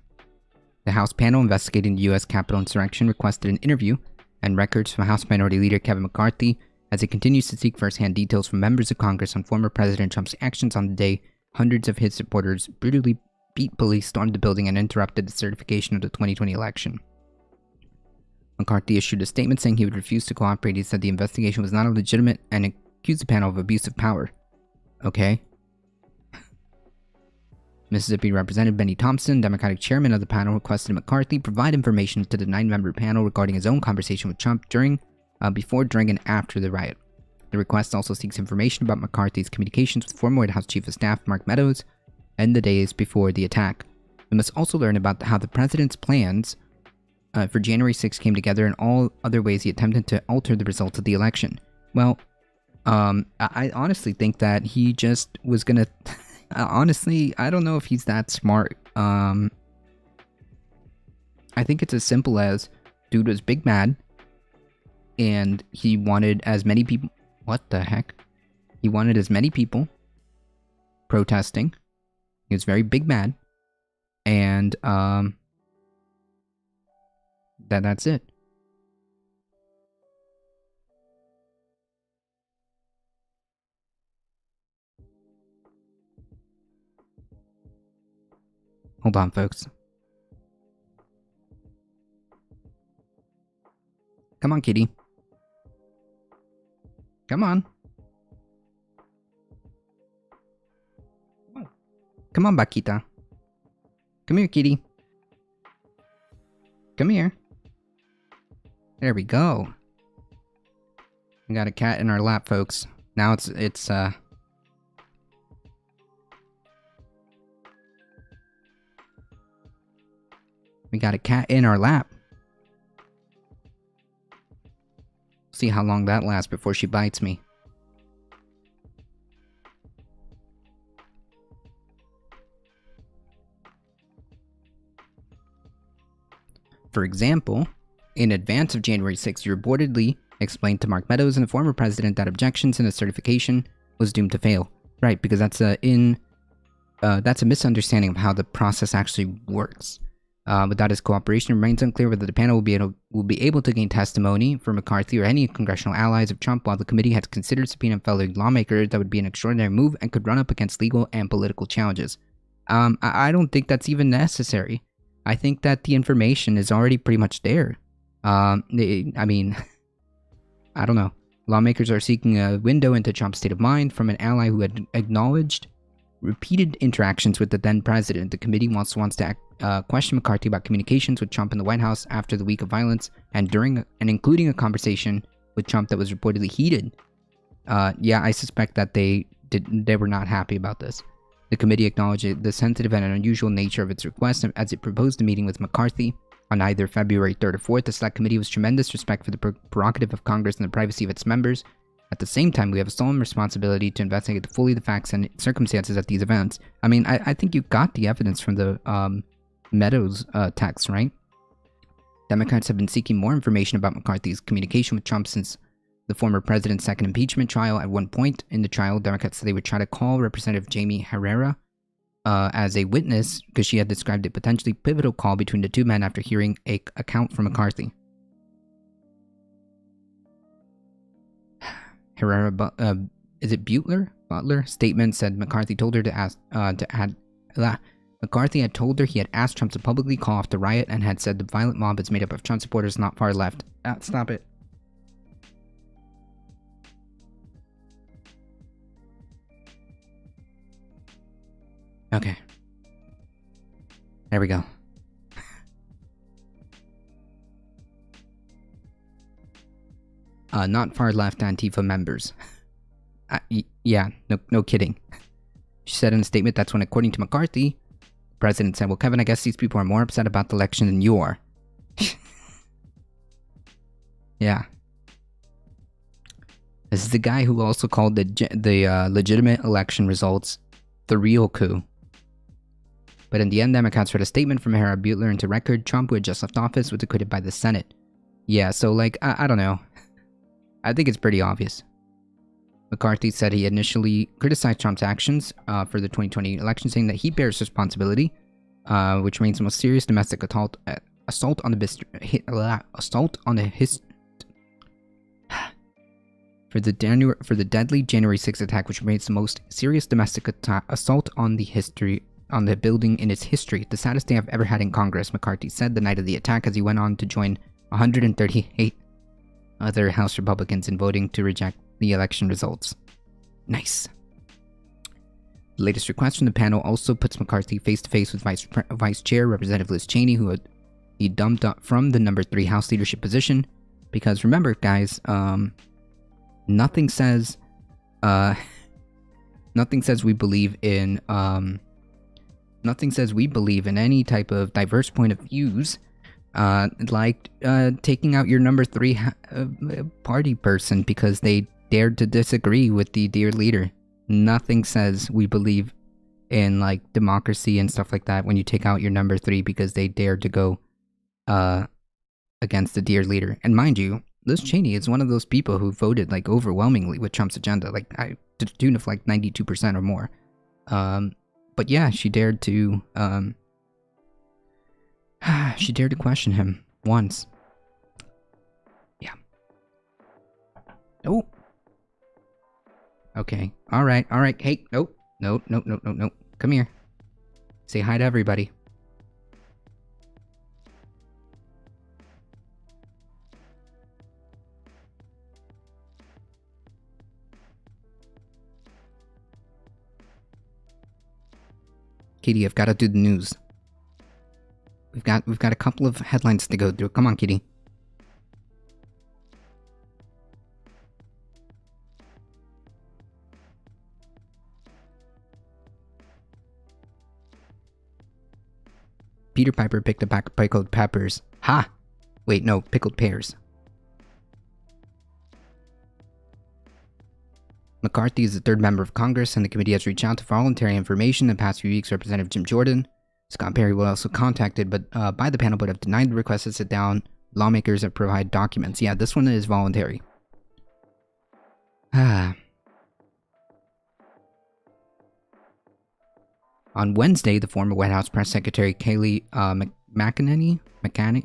The House panel investigating the U.S. Capitol insurrection requested an interview and records from House Minority Leader Kevin McCarthy as he continues to seek first-hand details from members of Congress on former President Trump's actions on the day hundreds of his supporters brutally beat police, stormed the building, and interrupted the certification of the 2020 election. McCarthy issued a statement saying he would refuse to cooperate. He said the investigation was not legitimate and accused the panel of abuse of power. Okay. Mississippi Representative Benny Thompson, Democratic chairman of the panel, requested McCarthy provide information to the 9-member panel regarding his own conversation with Trump before, during, and after the riot. The request also seeks information about McCarthy's communications with former White House Chief of Staff Mark Meadows and the days before the attack. We must also learn about how the president's plans for January 6th came together and all other ways he attempted to alter the results of the election. Well, I honestly think that he just was gonna... honestly, I don't know if he's that smart. I think it's as simple as dude was big mad and he wanted as many people... What the heck? He wanted as many people protesting. He was very big mad. And, that's it. Hold on, folks. Come on, kitty. Come on. Come on, Bakita. Come here, kitty. Come here. There we go. We got a cat in our lap, folks. Now it's we got a cat in our lap. See how long that lasts before she bites me. For example, in advance of January 6th, you reportedly explained to Mark Meadows and the former president that objections in the certification was doomed to fail. Right, because that's a misunderstanding of how the process actually works. Without his cooperation, it remains unclear whether the panel will be able to gain testimony from McCarthy or any congressional allies of Trump, while the committee has considered subpoenaing fellow lawmakers. That would be an extraordinary move and could run up against legal and political challenges. I don't think that's even necessary. I think that the information is already pretty much there. I mean, I don't know. Lawmakers are seeking a window into Trump's state of mind from an ally who had acknowledged repeated interactions with the then president. The committee wants to question McCarthy about communications with Trump in the White House after the week of violence and during and including a conversation with Trump that was reportedly heated. Yeah, I suspect that they were not happy about this. The committee acknowledged the sensitive and unusual nature of its request as it proposed a meeting with McCarthy on either February 3rd or 4th. The select committee was tremendous respect for the prerogative of Congress and the privacy of its members. At the same time, we have a solemn responsibility to investigate fully the facts and circumstances at these events. I mean, I think you got the evidence from the Meadows text, right? Democrats have been seeking more information about McCarthy's communication with Trump since the former president's second impeachment trial. At one point in the trial, Democrats said they would try to call Representative Jamie Herrera as a witness because she had described a potentially pivotal call between the two men after hearing a account from McCarthy. Herrera, is it Butler statement said McCarthy told her to ask McCarthy had told her he had asked Trump to publicly call off the riot and had said the violent mob is made up of Trump supporters, not far left. Stop it. Okay. There we go. Not far left Antifa members. Yeah, no kidding. She said in a statement that's when, according to McCarthy, the president said, well, Kevin, I guess these people are more upset about the election than you are. Yeah. This is the guy who also called the legitimate election results the real coup. But in the end, Democrats read a statement from Herrera Butler into record. Trump, who had just left office, was acquitted by the Senate. Yeah, so like, I don't know. I think it's pretty obvious. McCarthy said he initially criticized Trump's actions for the 2020 election, saying that he bears responsibility, which remains the most serious domestic assault on the deadly January 6th attack, which remains the most serious domestic assault on the building in its history. The saddest day I've ever had in Congress, McCarthy said the night of the attack as he went on to join 138 other House Republicans in voting to reject the election results. Nice. The latest request from the panel also puts McCarthy face-to-face with Vice Chair Representative Liz Cheney, who he dumped up from the number 3 House leadership position. Because remember, guys, nothing says we believe in any type of diverse point of views, like taking out your number 3 party person because they dared to disagree with the dear leader. Nothing says we believe in like democracy and stuff like that when you take out your number 3 because they dared to go against the dear leader. And mind you, Liz Cheney is one of those people who voted like overwhelmingly with Trump's agenda, like to the tune of like 92% or more. But yeah, she dared to question him once. Yeah. Oh. Okay. All right. Hey, nope. No. Come here. Say hi to everybody. Kitty, I've got to do the news. We've got a couple of headlines to go through. Come on, Kitty. Peter Piper picked a pack of pickled peppers. Ha! Wait, no, pickled pears. McCarthy is the 3rd member of Congress, and the committee has reached out to voluntary information in the past few weeks. Representative Jim Jordan, Scott Perry was also contacted by the panel, but have denied the request to sit down. Lawmakers have provided documents. Yeah, this one is voluntary. On Wednesday, the former White House Press Secretary Kayleigh McEnany,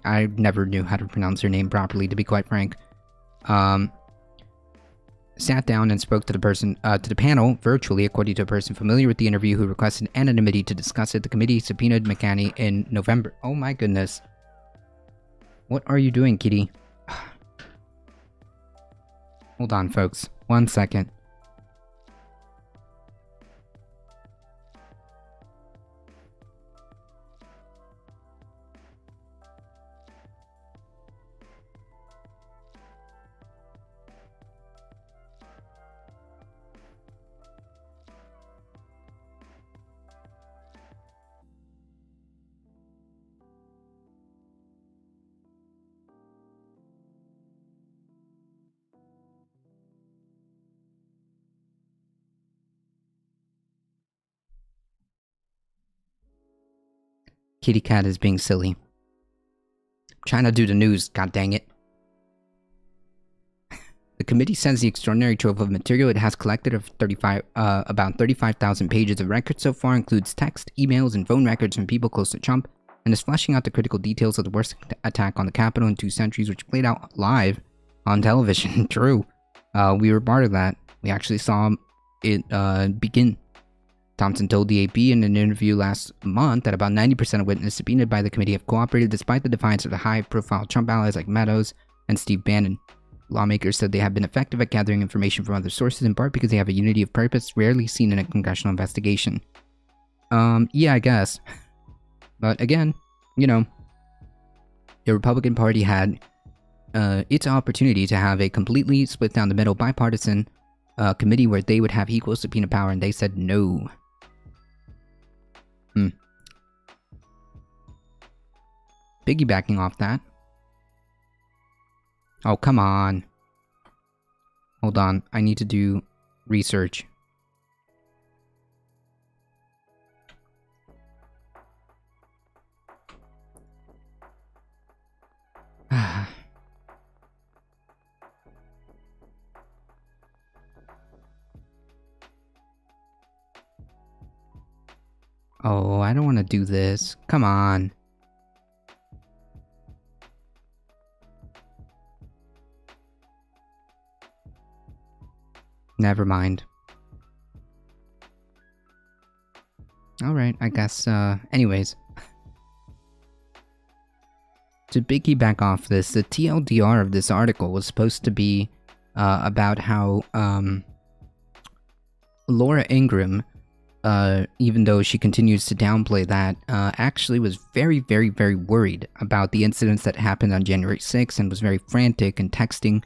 I never knew how to pronounce her name properly, to be quite frank, sat down and spoke to the panel virtually, according to a person familiar with the interview who requested anonymity to discuss it. The committee subpoenaed McEnany in November. Oh my goodness. What are you doing, Kitty? Hold on, folks. 1 second. Kitty Cat is being silly. I'm trying to do the news, god dang it. The committee says the extraordinary trove of material it has collected of about 35,000 pages of records so far includes text, emails, and phone records from people close to Trump, and is fleshing out the critical details of the worst attack on the Capitol in 2 centuries, which played out live on television. True. We were part of that. We actually saw it begin. Thompson told the AP in an interview last month that about 90% of witnesses subpoenaed by the committee have cooperated despite the defiance of the high-profile Trump allies like Meadows and Steve Bannon. Lawmakers said they have been effective at gathering information from other sources, in part because they have a unity of purpose rarely seen in a congressional investigation. Yeah, I guess. But again, you know, the Republican Party had its opportunity to have a completely split down the middle bipartisan committee where they would have equal subpoena power, and they said no. Piggybacking off that. Oh, come on. Hold on, I need to do research. Oh, I don't want to do this. Come on. Never mind. Alright, I guess, anyways. To piggyback off this, the TLDR of this article was supposed to be, about how, Laura Ingraham, even though she continues to downplay that, actually was very, very, very worried about the incidents that happened on January 6th and was very frantic and texting,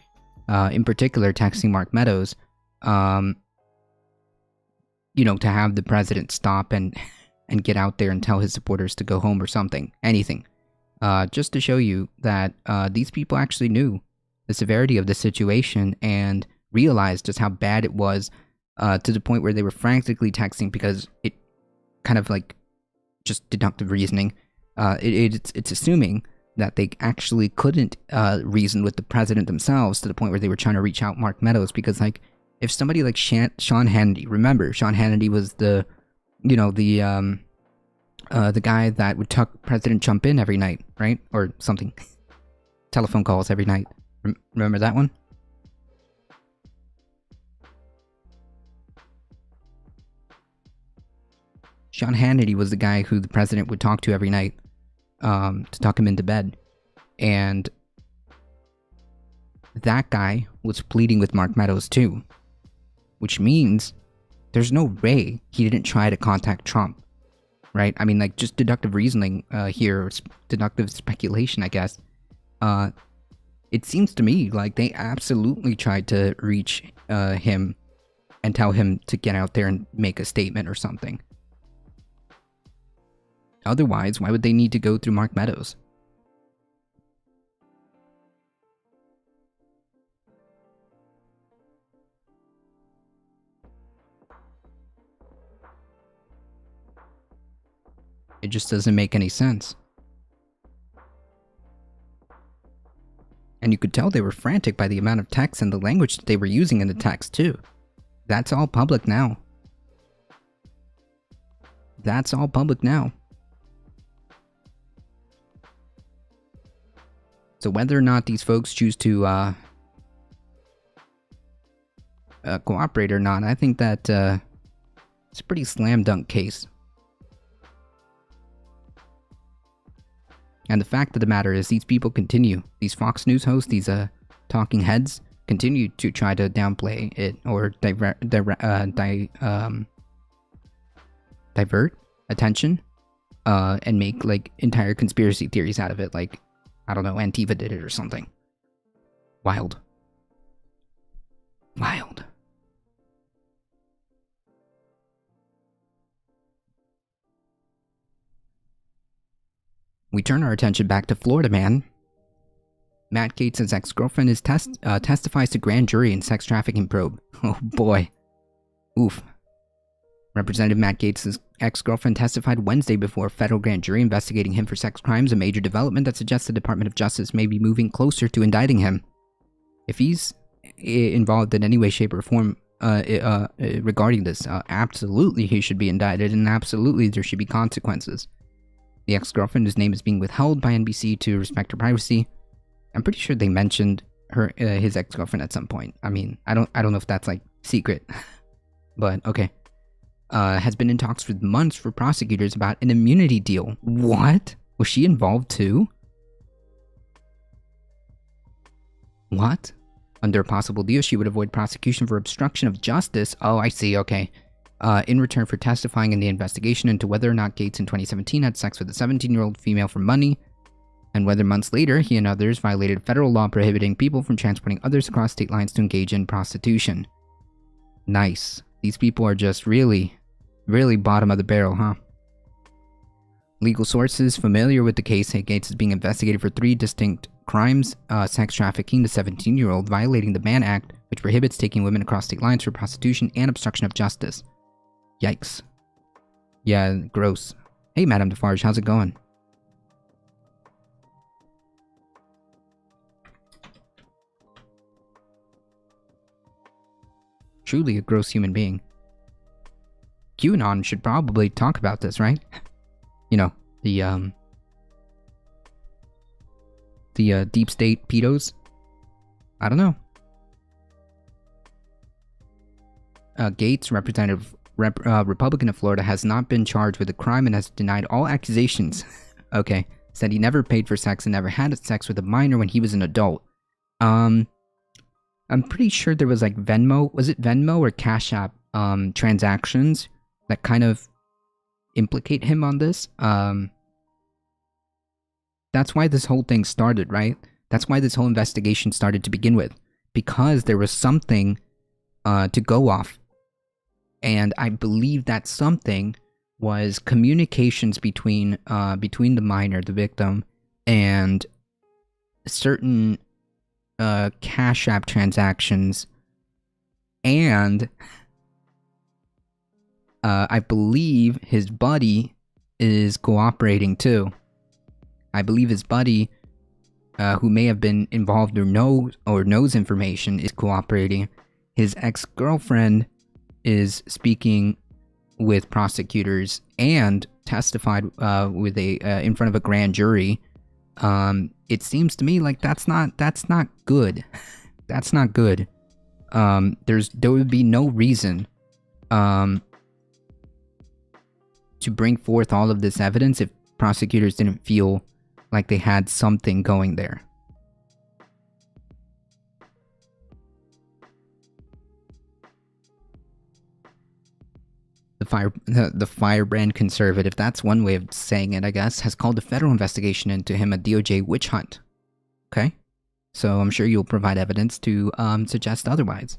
in particular texting Mark Meadows, you know, to have the president stop and get out there and tell his supporters to go home or something, anything. Just to show you that these people actually knew the severity of the situation and realized just how bad it was, to the point where they were frantically texting because it kind of like just deductive reasoning. It's assuming that they actually couldn't reason with the president themselves to the point where they were trying to reach out Mark Meadows, because like if somebody like Sean Hannity, remember Sean Hannity was the, you know, the guy that would tuck President Trump in every night, right? Or something. Telephone calls every night. Remember that one? Sean Hannity was the guy who the president would talk to every night, to talk him into bed. And that guy was pleading with Mark Meadows too. Which means there's no way he didn't try to contact Trump, right? I mean, like, just deductive reasoning here, or deductive speculation, I guess. It seems to me like they absolutely tried to reach him and tell him to get out there and make a statement or something. Otherwise, why would they need to go through Mark Meadows? It just doesn't make any sense. And you could tell they were frantic by the amount of text and the language that they were using in the text, too. That's all public now. That's all public now. So whether or not these folks choose to cooperate or not, I think that it's a pretty slam dunk case. And the fact of the matter is, these people continue, these Fox News hosts, these talking heads, continue to try to downplay it or divert attention, and make like entire conspiracy theories out of it, like, I don't know, Antifa did it or something. Wild. Wild. We turn our attention back to Florida, man. Matt Gaetz' ex-girlfriend is testifies to grand jury in sex trafficking probe. Oh boy. Oof. Representative Matt Gaetz' ex-girlfriend testified Wednesday before a federal grand jury investigating him for sex crimes, a major development that suggests the Department of Justice may be moving closer to indicting him. If he's involved in any way, shape, or form regarding this, absolutely he should be indicted, and absolutely there should be consequences. The ex-girlfriend, whose name is being withheld by NBC to respect her privacy. I'm pretty sure they mentioned her his ex-girlfriend at some point. I mean, I don't know if that's like secret, but okay. Has been in talks for months for prosecutors about an immunity deal. What? Was she involved too? What? Under a possible deal, she would avoid prosecution for obstruction of justice. Oh, I see, okay. In return for testifying in the investigation into whether or not Gates in 2017 had sex with a 17-year-old female for money, and whether months later he and others violated federal law prohibiting people from transporting others across state lines to engage in prostitution. Nice. These people are just really, really bottom of the barrel, huh? Legal sources familiar with the case say Gates is being investigated for 3 distinct crimes: sex trafficking to 17-year-old, violating the Mann Act, which prohibits taking women across state lines for prostitution, and obstruction of justice. Yikes. Yeah, gross. Hey, Madame Defarge, how's it going? Truly a gross human being. QAnon should probably talk about this, right? You know, the deep state pedos? I don't know. Gates, Republican of Florida, has not been charged with a crime and has denied all accusations. Okay. Said he never paid for sex and never had sex with a minor when he was an adult. I'm pretty sure there was like Venmo, was it Venmo or Cash App transactions that kind of implicate him on this. That's why this whole thing started, right? That's why this whole investigation started to begin with. Because there was something to go off. And I believe that something was communications between the minor, the victim, and certain Cash App transactions, and I believe his buddy is cooperating too. I believe his buddy, who may have been involved or knows information, is cooperating. His ex-girlfriend is speaking with prosecutors and testified with in front of a grand jury. It seems to me like that's not good. That's not good. There would be no reason to bring forth all of this evidence if prosecutors didn't feel like they had something going there. The firebrand conservative, that's one way of saying it, I guess, has called a federal investigation into him a DOJ witch hunt. Okay? So I'm sure you'll provide evidence to suggest otherwise.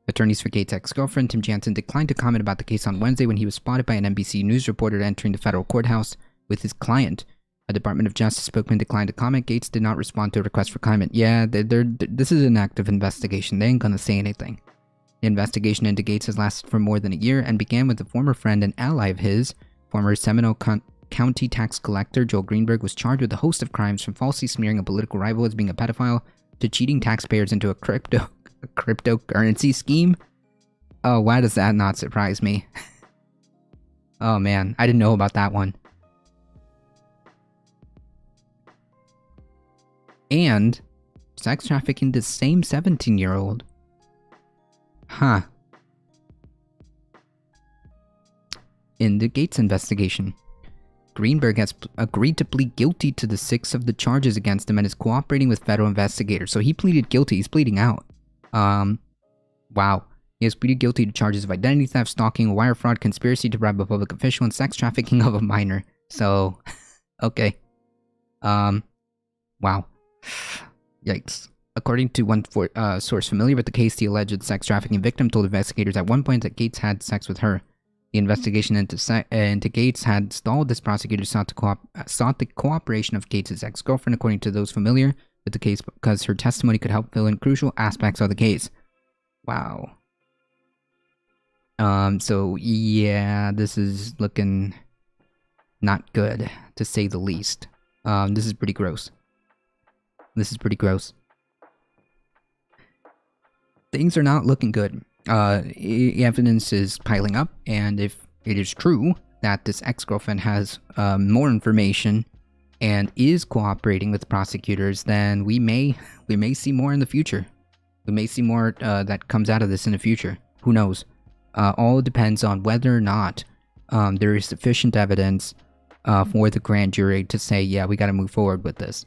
Attorneys for Gates' ex-girlfriend, Tim Jansen, declined to comment about the case on Wednesday when he was spotted by an NBC News reporter entering the federal courthouse with his client. A Department of Justice spokesman declined to comment. Gates did not respond to a request for comment. Yeah, this is an active investigation. They ain't gonna say anything. The investigation into Gates has lasted for more than a year and began with a former friend and ally of his. Former Seminole County tax collector Joel Greenberg was charged with a host of crimes, from falsely smearing a political rival as being a pedophile to cheating taxpayers into a cryptocurrency scheme. Oh, why does that not surprise me? Oh man, I didn't know about that one. And sex trafficking the same 17-year-old. Huh. In the Gates investigation, Greenberg has agreed to plead guilty to the 6 of the charges against him and is cooperating with federal investigators. So he pleaded guilty. He's pleading out. Wow. He has pleaded guilty to charges of identity theft, stalking, wire fraud, conspiracy to bribe a public official, and sex trafficking of a minor. So, okay. Wow. Yikes. According to one source familiar with the case, the alleged sex trafficking victim told investigators at one point that Gates had sex with her. The investigation into Gates had stalled as prosecutors sought the cooperation of Gates' ex-girlfriend, according to those familiar with the case, because her testimony could help fill in crucial aspects of the case. Wow. So yeah, this is looking not good, to say the least. This is pretty gross. This is pretty gross. things are not looking good. Evidence is piling up, and if it is true that this ex-girlfriend has more information and is cooperating with prosecutors, then we may see more in the future. We may see more that comes out of this in the future. Who knows? All depends on whether or not there is sufficient evidence for the grand jury to say, yeah, we got to move forward with this.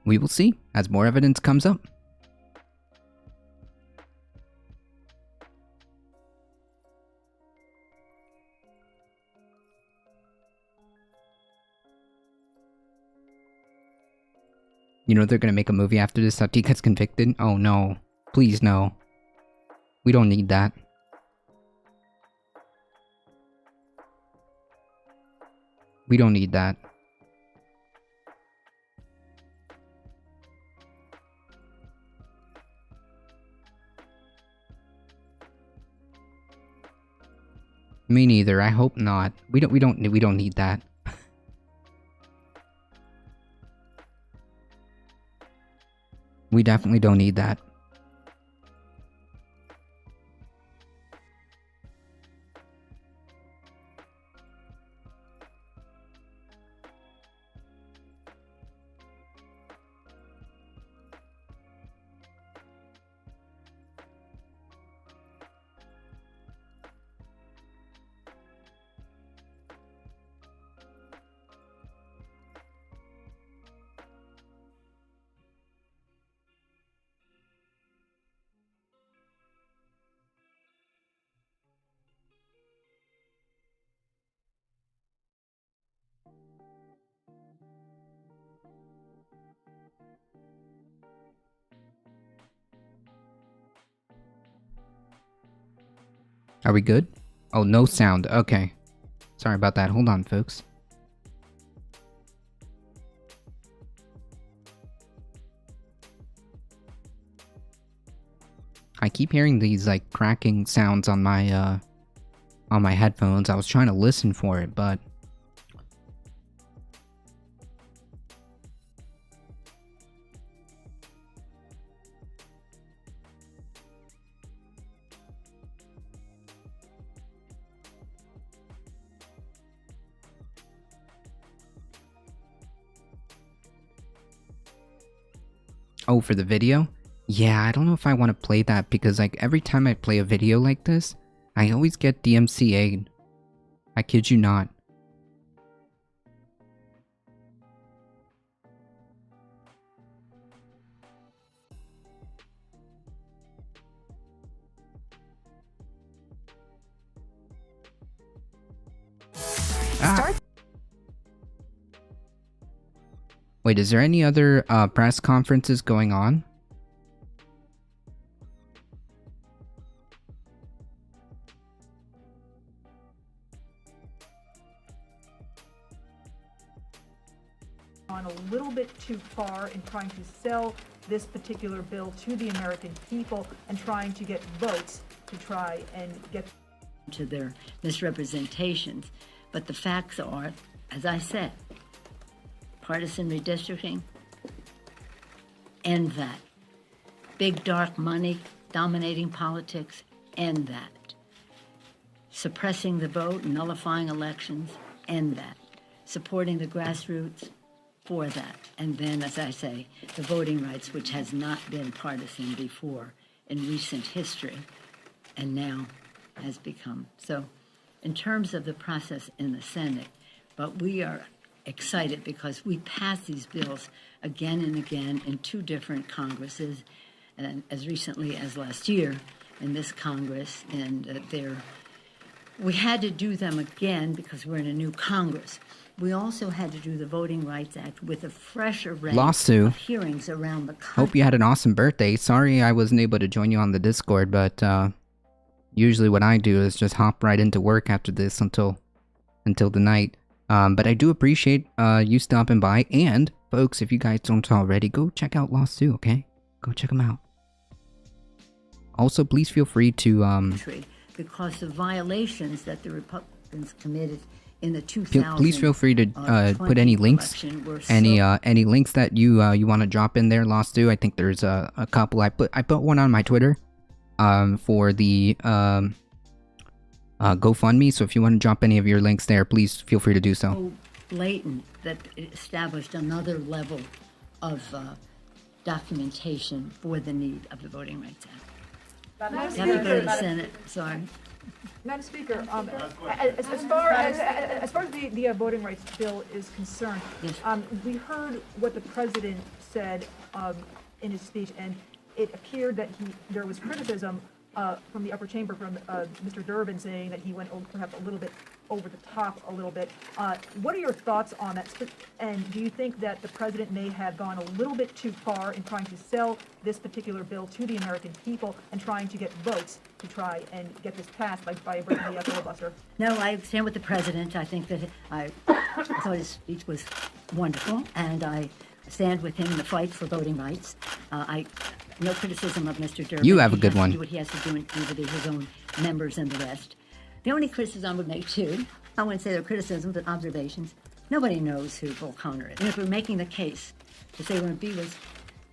We will see as more evidence comes up. You know they're gonna make a movie after this that he gets convicted? Oh no. Please no. We don't need that. We don't need that. Me neither. I hope not. We don't need that. We definitely don't need that. Are we good? Oh, no sound. Okay. Sorry about that. Hold on, folks. I keep hearing these, like, cracking sounds on my headphones. I was trying to listen for it, but... Oh, for the video? Yeah, I don't know if I want to play that because, like, every time I play a video like this, I always get DMCA'd. I kid you not. Ah. Wait, is there any other press conferences going on? On a little bit too far in trying to sell this particular bill to the American people and trying to get votes to try and get to their misrepresentations. But the facts are, as I said, partisan redistricting, end that. Big dark money dominating politics, end that. Suppressing the vote, nullifying elections, end that. Supporting the grassroots, for that. And then, as I say, the voting rights, which has not been partisan before in recent history, and now has become. So, in terms of the process in the Senate, but we are excited because we pass these bills again and again in two different Congresses, and as recently as last year in this Congress, and we had to do them again because we're in a new Congress. We also had to do the Voting Rights Act with a fresh array of hearings around the country. Hope you had an awesome birthday. Sorry I wasn't able to join you on the Discord, but usually what I do is just hop right into work after this until the night. But I do appreciate you stopping by. And, folks, if you guys don't already, go check out Lost Zoo, okay? Go check them out. Also, please feel free to because of violations that the Republicans committed in the 2000. please feel free to put any links, any links that you want to drop in there, Lost Do. I think there's a couple. I put one on my Twitter, for the GoFundMe. So if you want to drop any of your links there, please feel free to do so. Blatant that it established another level of documentation for the need of the Voting Rights Act. Madam You have to go to the Speaker, Senate. Sorry. Madam Speaker, as far as the voting rights bill is concerned, we heard what the president said in his speech, and it appeared that there was criticism from the upper chamber from Mr. Durbin saying that he went perhaps a little bit over the top a little bit. What are your thoughts on that? And do you think that the president may have gone a little bit too far in trying to sell this particular bill to the American people and trying to get votes to try and get this passed by breaking the filibuster? No, I stand with the president. I think that I thought his speech was wonderful, and I stand with him in the fight for voting rights. No criticism of Mr. Durbin. You have a good one. He has to do what he has to do with his own members and the rest. The only criticism I would make, too, I wouldn't say they're criticisms, but observations. Nobody knows who Bull Connor is. And if we're making the case to say when B was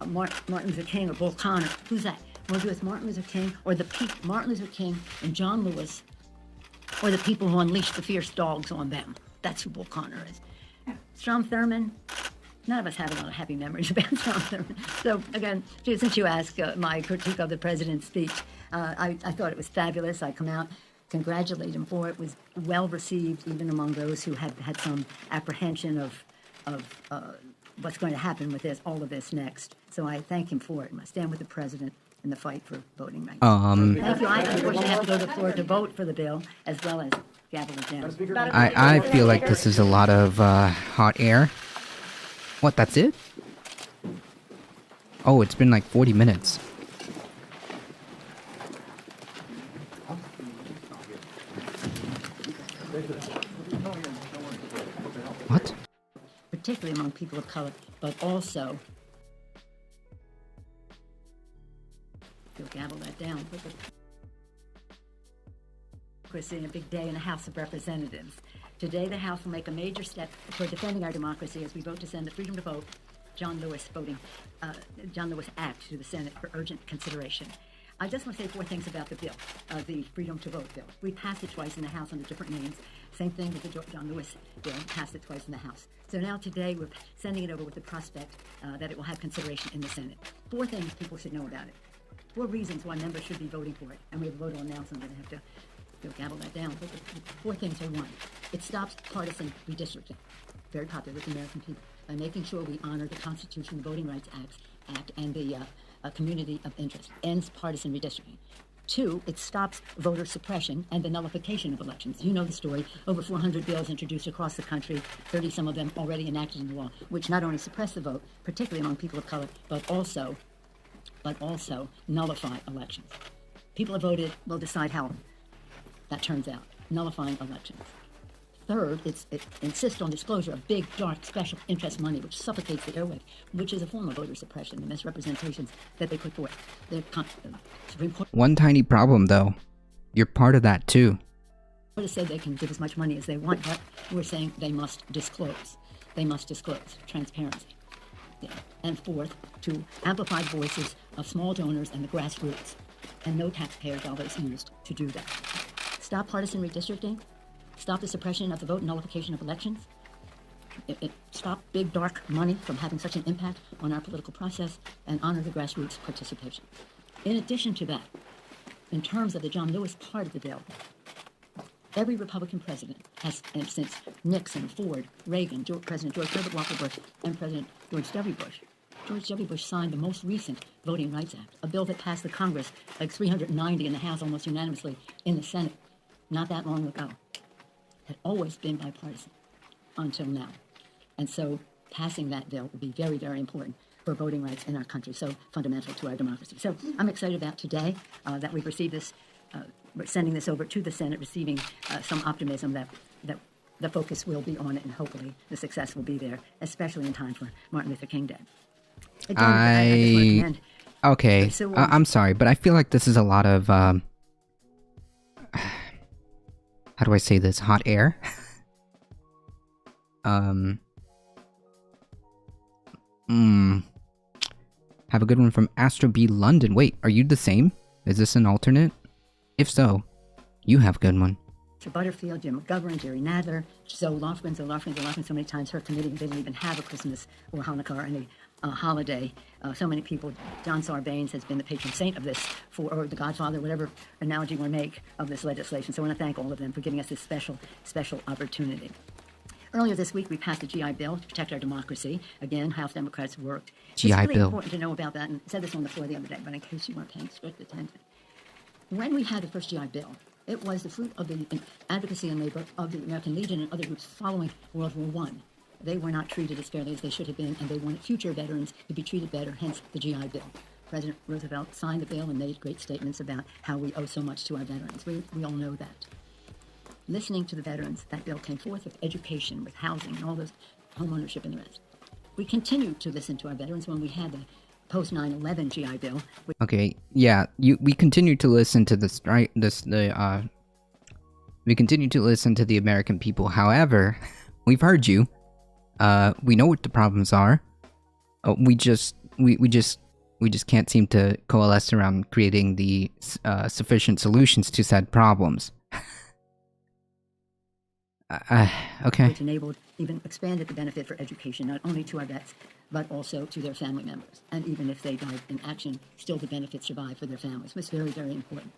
Martin Luther King or Bull Connor, who's that? Want to do with Martin Luther King or Martin Luther King and John Lewis, or the people who unleashed the fierce dogs on them? That's who Bull Connor is. Strom Thurmond, none of us have a lot of happy memories about Strom Thurmond. So, again, since you asked my critique of the president's speech, I thought it was fabulous. I come out, congratulate him for it. It was well received, even among those who had some apprehension of what's going to happen with all of this next. So I thank him for it. I stand with the president in the fight for voting rights. Thank you. I unfortunately have to go to the floor to vote for the bill, as well as gavel it down. I feel like this is a lot of hot air. What, that's it? Oh, it's been like 40 minutes. What? Particularly among people of color, but also, you'll gavel that down. We're seeing a big day in the House of Representatives. Today, the House will make a major step toward defending our democracy as we vote to send the Freedom to Vote, John Lewis Act to the Senate for urgent consideration. I just want to say 4 things about the bill, the Freedom to Vote bill. We passed it twice in the House under different names. Same thing with the John Lewis bill, passed it twice in the House. So now today we're sending it over with the prospect that it will have consideration in the Senate. 4 things people should know about it. 4 reasons why members should be voting for it. And we have a vote on now, so I'm going to have to gavel that down. But the 4 things are: 1, it stops partisan redistricting, very popular with the American people, by making sure we honor the Constitution, the Voting Rights Act, and the community of interest, ends partisan redistricting. 2, it stops voter suppression and the nullification of elections. You know the story. Over 400 bills introduced across the country, 30 some of them already enacted into law, which not only suppress the vote, particularly among people of color, but also nullify elections. People have voted, will decide how that turns out, nullifying elections. 3rd, it insists on disclosure of big, dark, special interest money, which suffocates the airway, which is a form of voter suppression, the misrepresentations that they put forth. The Supreme Court. One tiny problem, though. You're part of that, too. Has said they can give as much money as they want, but we're saying they must disclose. They must disclose. Transparency. Yeah. And 4th, to amplify voices of small donors and the grassroots, and no taxpayer dollars used to do that. Stop partisan redistricting. Stop the suppression of the vote and nullification of elections. Stop big, dark money from having such an impact on our political process, and honor the grassroots participation. In addition to that, in terms of the John Lewis part of the bill, every Republican president has, and since Nixon, Ford, Reagan, President George Herbert Walker Bush, and President George W. Bush, George W. Bush signed the most recent Voting Rights Act, a bill that passed the Congress like 390 in the House almost unanimously in the Senate not that long ago. Had always been bipartisan until now. And so passing that bill will be very, very important for voting rights in our country, so fundamental to our democracy. So I'm excited about today that we've received this, we're sending this over to the Senate, receiving some optimism that the focus will be on it, and hopefully the success will be there, especially in time for Martin Luther King Day. Again, I just want to commend Okay, So, I'm sorry, but I feel like this is a lot of, how do I say this? Hot air? Have a good one from Astro B London. Wait, are you the same? Is this an alternate? If so, you have a good one. Mr. Butterfield, Jim McGovern, Jerry Nadler, Zoe Lofgren, so many times her committee didn't even have a Christmas or Hanukkah or any holiday. So many people, John Sarbanes has been the patron saint of this, or the godfather, whatever analogy you want to make of this legislation. So I want to thank all of them for giving us this special opportunity. Earlier this week, we passed a GI Bill to protect our democracy. Again, House Democrats worked. GI It's really Bill. important to know about that, and I said this on the floor the other day, but in case you weren't paying strict attention. When we had the first GI Bill, it was the fruit of the advocacy and labor of the American Legion and other groups following World War I. They were not treated as fairly as they should have been, and they wanted future veterans to be treated better, hence the GI Bill. President Roosevelt signed the bill and made great statements about how we owe so much to our veterans. We all know that. Listening to the veterans, that bill came forth with education, with housing, and all those home ownership and the rest. We continued to listen to our veterans when we had the post 9/11 GI Bill. Okay, yeah, we continue to listen to this, right? We continue to listen to the American people. However, we've heard you. We know what the problems are. We just can't seem to coalesce around creating the sufficient solutions to said problems. Okay. Which enabled, even expanded the benefit for education, not only to our vets, but also to their family members. And even if they died in action, still the benefits survive for their families. It was very, very important.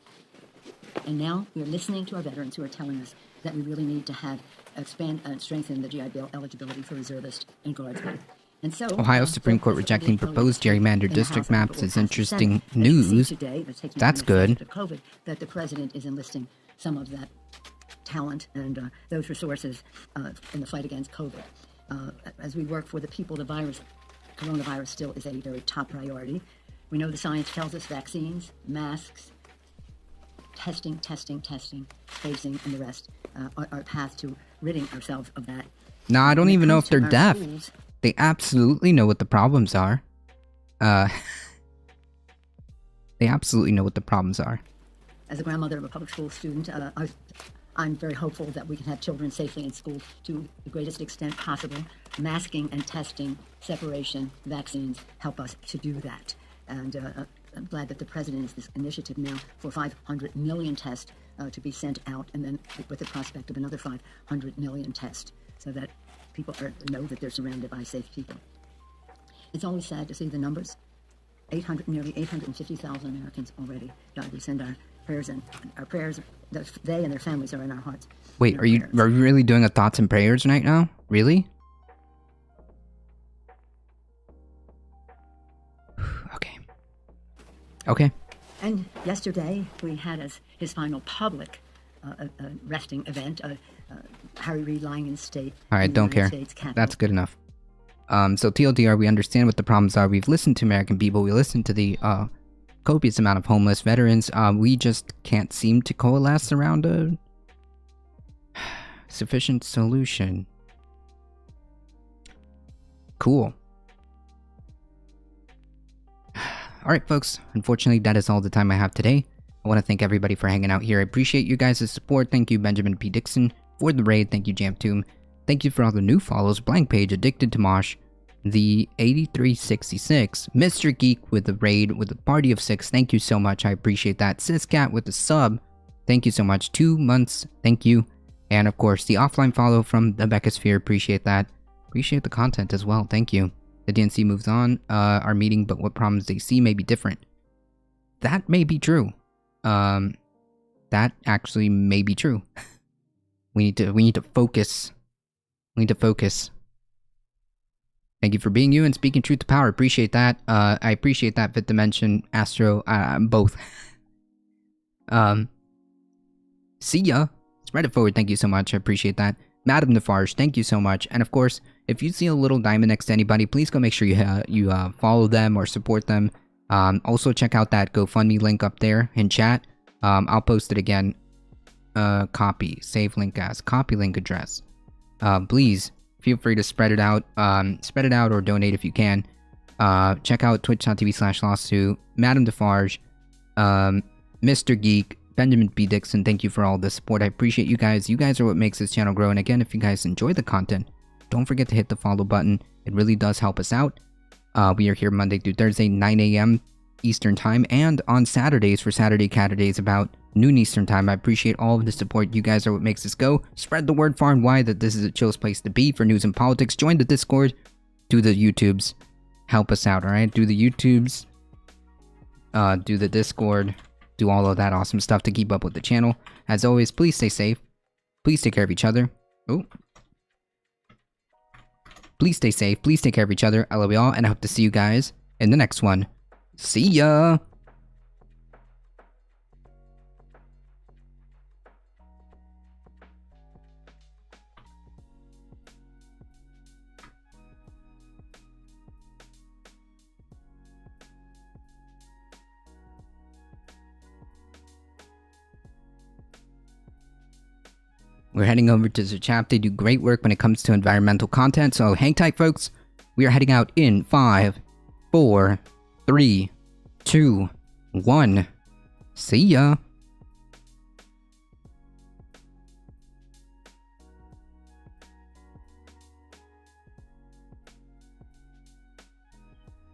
And now we're listening to our veterans who are telling us that we really need to have expand and strengthen the GI Bill eligibility for reservists and guardsmen. And so, Ohio Supreme Court rejecting proposed gerrymandered district maps is interesting news. That's good. COVID, that the president is enlisting some of that talent and those resources in the fight against COVID. As we work for the people, the coronavirus still is a very top priority. We know the science tells us vaccines, masks, testing, spacing, and the rest are a path to ridding ourselves of that. Nah, I don't even know if they're deaf. They absolutely know what the problems are. They absolutely know what the problems are. As a grandmother of a public school student, I'm very hopeful that we can have children safely in school to the greatest extent possible. Masking and testing, separation, vaccines help us to do that. And I'm glad that the president has this initiative now for 500 million tests to be sent out, and then with the prospect of another 500 million tests, so that people know that they're surrounded by safe people. It's always sad to see the numbers. Nearly 850,000 Americans already died. We send our prayers, they and their families are in our hearts. Wait, are you really doing a thoughts and prayers right now? Really? Okay. And yesterday we had as his final public resting event, Harry Reid lying in state. All right, don't care. That's good enough. So TLDR, we understand what the problems are. We've listened to American people. We listened to the copious amount of homeless veterans. We just can't seem to coalesce around a sufficient solution. Cool. Alright folks, unfortunately that is all the time I have today. I want to thank everybody for hanging out here. I appreciate you guys' support. Thank you Benjamin P. Dixon for the raid. Thank you Jamtoom. Thank you for all the new follows. Blank Page, Addicted to Mosh, the 8366, Mr. Geek with the raid with a party of 6. Thank you so much. I appreciate that. Siscat with the sub. Thank you so much. 2 months. Thank you. And of course the offline follow from the Beccasphere. Appreciate that. Appreciate the content as well. Thank you. The DNC moves on, our meeting, but what problems they see may be different. That may be true. That actually may be true. We need to focus. We need to focus. Thank you for being you and speaking truth to power. Appreciate that. I appreciate that, Fifth Dimension, Astro, both. See ya. Spread it forward. Thank you so much. I appreciate that. Madam Nafarge, thank you so much. And of course, if you see a little diamond next to anybody, please go make sure you follow them or support them. Also check out that GoFundMe link up there in chat. I'll post it again. Copy, save link as copy link address. Please feel free to spread it out or donate if you can. Check out twitch.tv/lawsuit, Madame Defarge, Mr. Geek, Benjamin B. Dixon. Thank you for all the support. I appreciate you guys. You guys are what makes this channel grow. And again, if you guys enjoy the content, don't forget to hit the follow button. It really does help us out. We are here Monday through Thursday, 9 a.m. Eastern Time, and on Saturdays for Saturday Catterdays about noon Eastern Time. I appreciate all of the support. You guys are what makes this go. Spread the word far and wide that this is a chillest place to be for news and politics. Join the Discord. Do the YouTubes. Help us out, alright? Do the YouTubes. Do the Discord. Do all of that awesome stuff to keep up with the channel. As always, please stay safe. Please take care of each other. Oh. Please stay safe. Please take care of each other. I love you all, and I hope to see you guys in the next one. See ya! We're heading over to the chat. They do great work when it comes to environmental content, so hang tight, folks. We are heading out in 5, 4, 3, 2, 1. See ya!